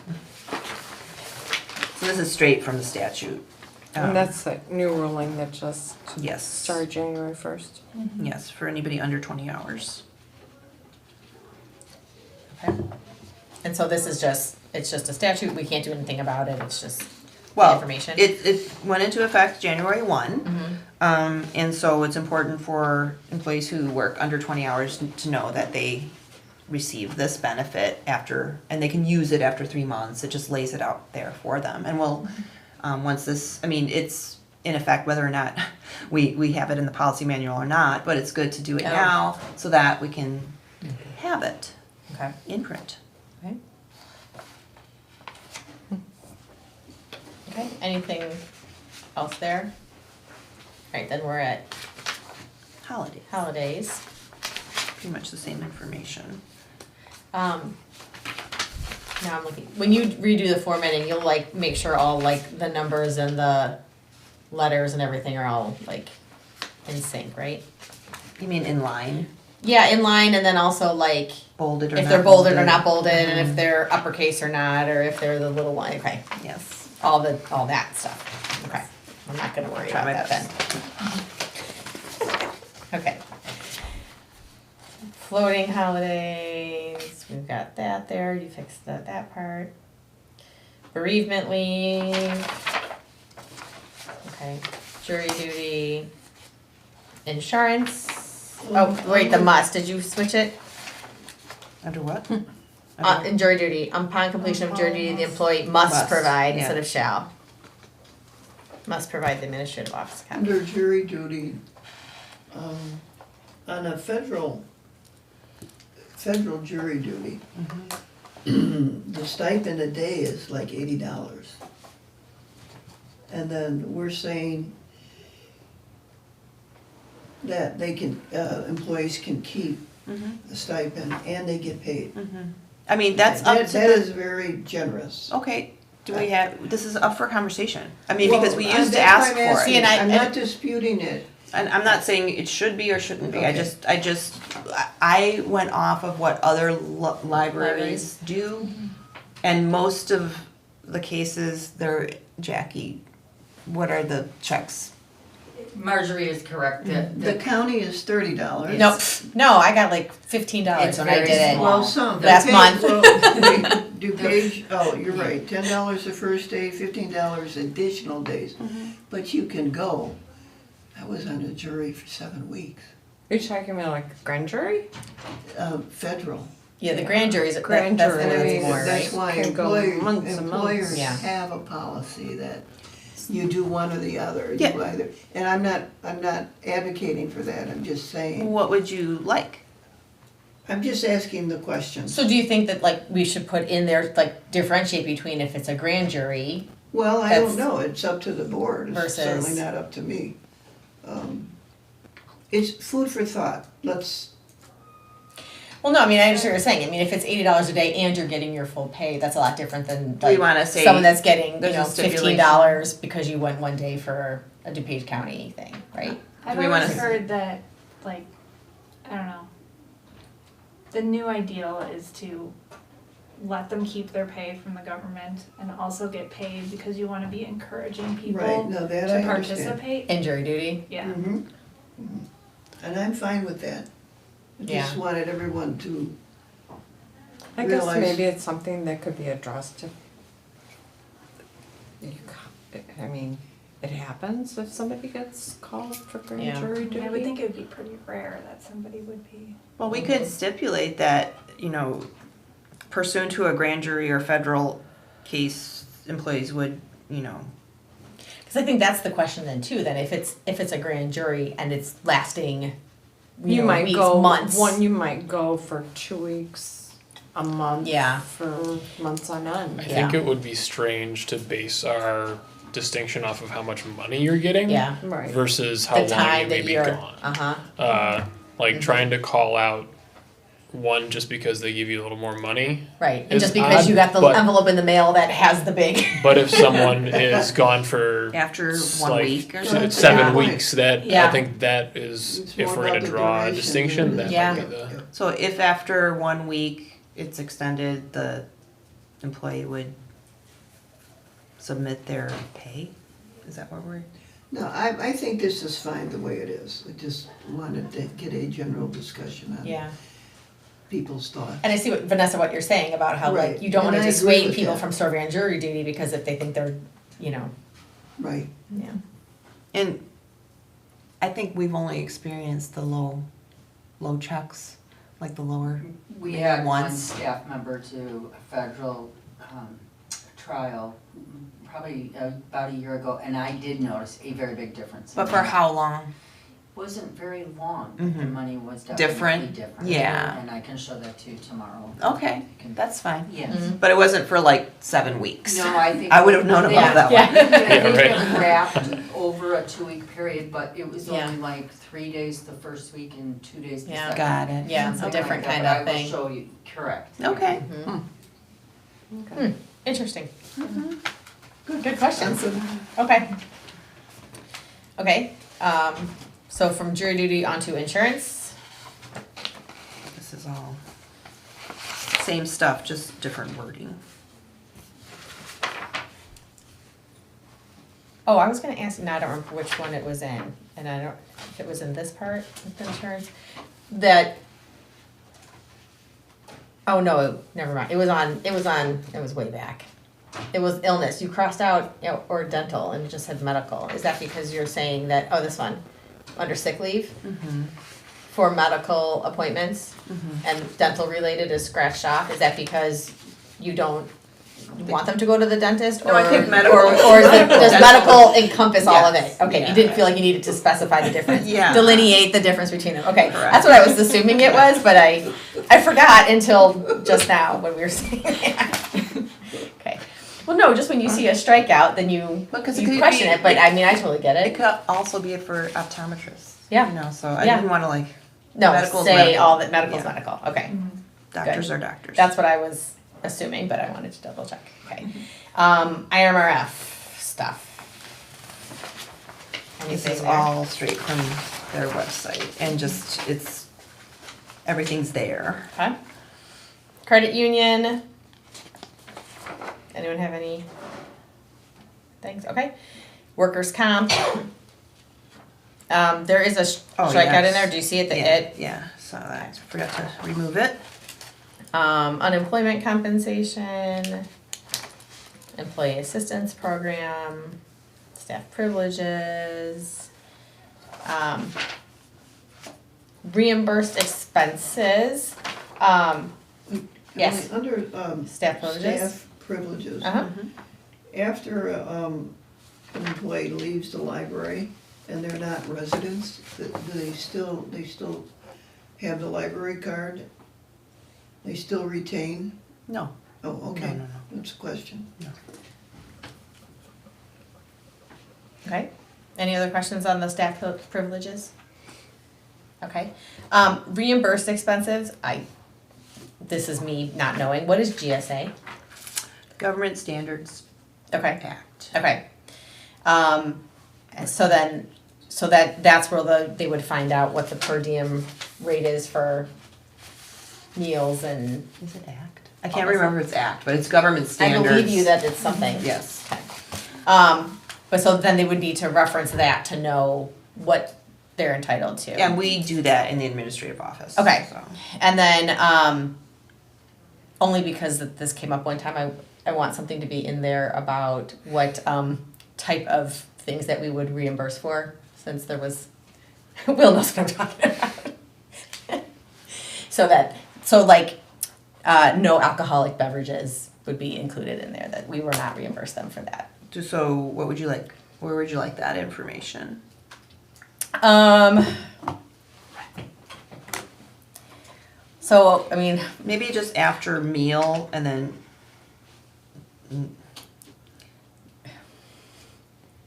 So this is straight from the statute. And that's the new ruling that just Yes. started January 1st. Yes, for anybody under 20 hours. Okay. And so this is just, it's just a statute, we can't do anything about it, it's just the Well, information? it went into effect January 1. And so it's important for employees who work under 20 hours to know that they receive this benefit after, and they can use it after 3 months. It just lays it out there for them. And we'll, once this, I mean, it's in effect whether or not we have it in the policy manual or not, but it's good to do it Oh. now so that we can have it Okay. in print. Okay. Okay, anything else there? Alright, then we're at Holiday, holidays. pretty much the same information. Now I'm looking, when you redo the formatting, you'll like make sure all like the numbers and the letters and everything are all like in sync, right? You mean in line, Yeah, in line, and then also like bolded or if not they're bolded or not bolded, and if they're uppercase or not, or if they're the little one, okay, Yes. all that stuff, okay. I'm not gonna worry Try about my that then. Okay. Floating holidays, we've got that there, you fixed that part. Bereavement leave. Okay, jury duty. Insurance. Oh, wait, the must, did you switch it? Under what? In jury duty, upon completion of jury duty, the employee must Must, provide yeah. instead of shall. Must provide the administrative office copy. Under jury duty, on a federal jury duty, the stipend a day is like $80. And then we're saying that they can, employees can keep the stipend and they get paid. I mean, that's up to That the, is very generous. okay, do we have, this is up for conversation. I mean, Well, because we I'm- used to that's ask why I'm for asking. See, it. and I- I'm not disputing it. And I'm not saying it should be or shouldn't be, Okay. I went off of what other libraries do. And most of the cases, they're Jackie, what are the checks? Marjorie is correct, The county is $30. Nope, no, I got like $15 It's when I very did it. small. Well, some. Last month. Wait, do page, oh, you're right, $10 the first day, $15 additional days. But you can go. I was on a jury for 7 weeks, You're talking about like grand jury? federal. Yeah, the grand juries, Grand that's jury, more, That's right? why Can go months and employers months. Yeah. have a policy that you do one or the other. You Yeah. either, and I'm not advocating for that, I'm just saying, What would you like? I'm just asking the question. So do you think that like we should put in there, like differentiate between if it's a grand jury? Well, I That's- don't know, it's up to the board, it's Versus- certainly not up to me. It's food for thought, let's, Well, no, I mean, I understand what you're saying. I mean, if it's $80 a day and you're getting your full pay, that's a lot different than Do we like wanna say someone that's getting, you there's a know, stipulation? $15 because you went one day for a DuPage County thing, right? I've Do we wanna always s- heard that, like, I don't know. The new ideal is to let them keep their pay from the government and also get paid because you wanna be encouraging right, people no, that to I understand. participate. In jury duty. Yeah. Mhm. And I'm fine with that. I just Yeah. wanted everyone to, I guess Realize- maybe it's something that could be addressed if I mean, it happens if somebody gets called for grand Yeah. jury duty. I would think it would be pretty rare that somebody would be. Well, we could stipulate that, you know, pursuant to a grand jury or federal case, employees would, you know, Because I think that's the question then too. Then if it's a grand jury and it's lasting, you know, might weeks, go months. you might go for 2 weeks, a month, Yeah. for months on end. I Yeah. think it would be strange to base our distinction off of how much money you're getting Yeah. Right. versus how The long you time may that be you're. gone. Uh-huh. Like trying to call out one just because they give you a little more money. Right. And It's just because odd, you got the but- envelope in the mail that has the big. But if someone is gone for after s- 1 like week or s- something. 7 Yeah. weeks, that Yeah. I think that is It's if more we're gonna about the draw a duration distinction, than that Yeah. might be the So if after 1 week it's extended, the employee would submit their pay? Is that what we're? no, I think this is fine the way it is. I just wanted to get a general discussion on Yeah. people's thoughts. And I see what Vanessa, what you're saying about how Right. like you don't And want to I agree dissuade with people that. from serving on jury duty because if they think they're, you know, Right, yeah. And I think we've only experienced the low checks, like the lower. We Maybe had one once. staff member to a federal trial, probably about a year ago, and I did notice a very big difference. But for how long? Wasn't very long, but the Mhm. money was Different? definitely different. Yeah. And I can show that to you tomorrow. Okay, You can- that's fine. Yes. Mhm. But it wasn't for like 7 weeks. No, I think. I would have known Yeah. about that Yeah. one. I think right. it wrapped over a 2-week period, but it was Yeah. only like 3 days the first week and 2 days the Yeah. second. Got it. Yeah, it's a Something different like kind that, of but thing. I will show you, correct. Okay. Hmm. Interesting. Good questions. Okay. Okay. So from jury duty onto insurance. This is all same stuff, just different wording. Oh, I was gonna ask, now I don't remember which one it was in, and I don't, if it was in this part with the insurance, that, oh no, never mind, it was way back. It was illness, you crossed out, you know, or dental, and it just said medical, is that because you're saying that, oh, this one, under sick leave? For medical appointments, and dental related is scratched off, is that because you don't want them to go to the dentist? No, I think or- medical- Or is it, does Dental. medical encompass all of it? Yes. Okay, Yeah. you didn't feel like you needed to specify the difference, Yeah. delineate the difference between them, okay. Correct. That's what I was assuming it was, but I forgot until just now when we were saying that. Okay, well, no, just when you see a strikeout, then you Because it could question be- it, but I mean, I totally get It it. could also be for optometrists. Yeah. You know, so I Yeah. didn't want to like, No, medical's say medical. all that medical's Yeah. medical, okay. doctors are doctors. That's what I was assuming, but I wanted to double check. Okay. IMRF stuff. This Anything is there? all straight from their website and just, everything's there. Okay. Credit union. Anyone have anything things, okay. Workers' comp. There is a Oh, strikeout in yes. there, do you see it, Yeah, so I forgot to remove it. Unemployment compensation, employee assistance program, staff privileges, reimbursed expenses, yes, Under, staff privileges. staff privileges, Uh-huh, after, an employee leaves the library and they're not residents, do they still have the library card? They still retain? No. Oh, okay, No. that's a question. okay. Any other questions on the staff privileges? Okay. Reimbursed expenses, this is me not knowing, what is GSA? Government Standards Okay. Act. Okay. So that's where they would find out what the per diem rate is for meals and. Is it Act? I can't remember if it's Act, but it's Government I Standards. believe you that it's something. Yes. Okay. But so then they would need to reference that to know what they're entitled to. And we do that in the administrative office. Okay. So. And then, only because this came up one time, I want something to be in there about what, type of things that we would reimburse for, since there was, Will knows what I'm talking about. No alcoholic beverages would be included in there, that we were not reimbursed them for that. So what would you like, where would you like that information? So, I mean, Maybe just after meal and then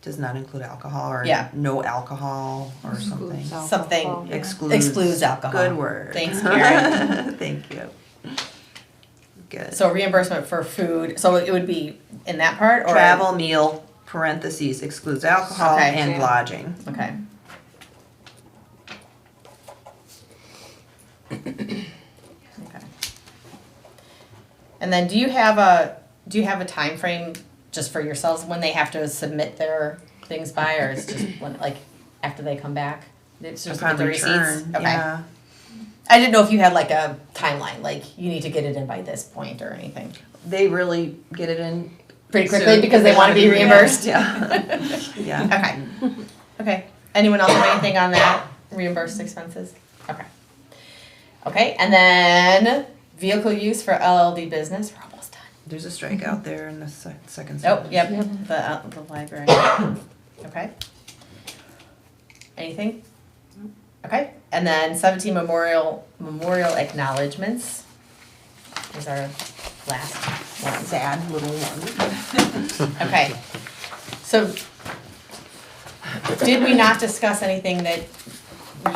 does not include alcohol or Yeah. no alcohol or something. something Excludes. excludes alcohol. Good word. Thanks, Karen. Thank you. Good. So reimbursement for food, so it would be in that part, or? Travel, meal, parentheses, excludes alcohol Okay. and Yeah. lodging. Okay. Okay. And then do you have a time frame just for yourselves when they have to submit their things by, or it's just when, like, after they come back? It's just Upon with the receipts? return, Okay. yeah. I didn't know if you had like a timeline, like you need to get it in by this point or anything. They really get it in Pretty quickly soon. because they want to be reimbursed? Yeah. Yeah. Okay. Okay. Anyone else have anything on that? Reimbursed expenses? Okay. Okay, and then vehicle use for LLD business, we're almost done. There's a strikeout there in the second Oh, sentence. yep, the library. Okay. Anything? Okay, and then 17 memorial acknowledgements is our last one. Sad little one. Okay, so did we not discuss anything that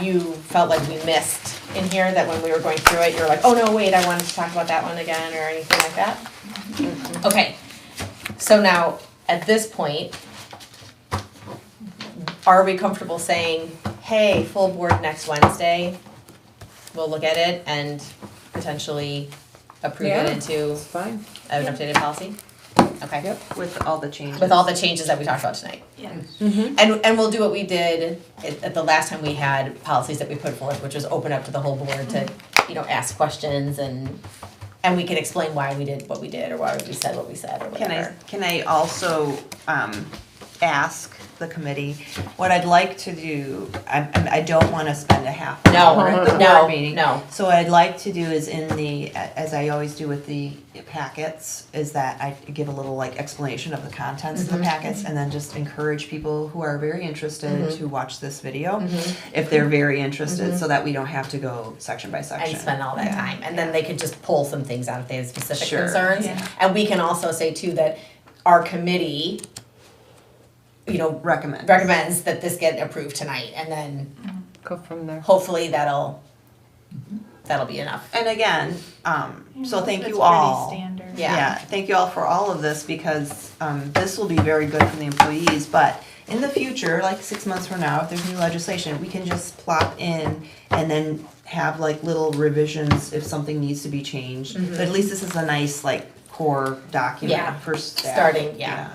you felt like we missed in here, that when we were going through it, you're like, oh no, wait, I wanted to talk about that one again, or anything like that? Okay, so now, at this point, are we comfortable saying, hey, full board next Wednesday, we'll look at it and potentially approve Yeah. it into It's fine. an updated policy? Okay. Yep. With all the changes. With all the changes that we talked about tonight. Yeah. And we'll do what we did at the last time we had policies that we put forth, which was open up to the whole board to, ask questions and we can explain why we did what we did or why we said what we said or whatever. Can I also ask the committee, what I'd like to do, I don't wanna spend a half an hour at the board meeting. No. So what I'd like to do is in the, as I always do with the packets, is that I give a little like explanation of the contents of the packets and then just encourage people who are very interested to watch this video, if they're very interested, so that we don't have to go section by section. And spend all that time. And then they could just pull some things out if they have specific Sure. concerns. Yeah. And we can also say too that our committee, recommends that this get approved tonight, and then Go from there. hopefully that'll be enough. And again, so thank That's you all. pretty standard. Yeah. Thank you all for all of this, because this will be very good for the employees, but in the future, like 6 months from now, if there's new legislation, we can just plop in and then have like little revisions if something needs to be changed. But at least this is a nice like core document Yeah. for staff.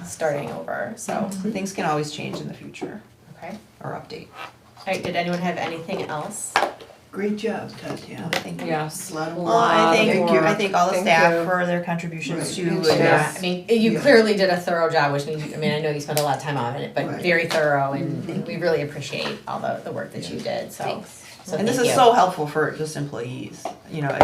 Starting over, so, Things can always change in the future okay. or update. All right, did anyone have anything else? Great job, Tatiana. Thank you. Yes. A lot of Well, work. I Thank thank you. I thank all the Thank staff you. for their contributions Right. too. And And Yeah, staff. I mean, you Yeah. clearly did a thorough job, which means, I mean, I know you spent a lot of time on it, but Right. very thorough, and we really appreciate all the work that you did, so. Thanks. So And this thank is you. so helpful for just employees. You know,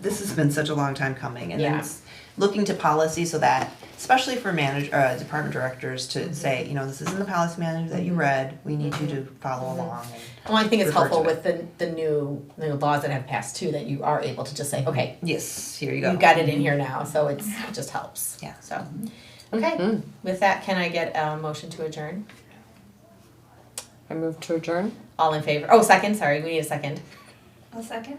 this has been such a long time coming, and then Yeah. it's looking to policy so that, especially for department directors, to say, you know, this isn't the policy manual that you read. We need you to follow along. Well, I think it's Refer to helpful it. with the new laws that have passed too, that you are able to just say, okay, Yes, here you go. you've got it in here now, so it just helps. Yeah. So, okay, with that, can I get a motion to adjourn? I move to adjourn. All in favor? Oh, second, sorry, we need a second. A second?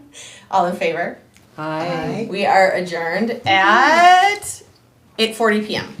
All in favor? Aye. We are adjourned at 8:40 p.m.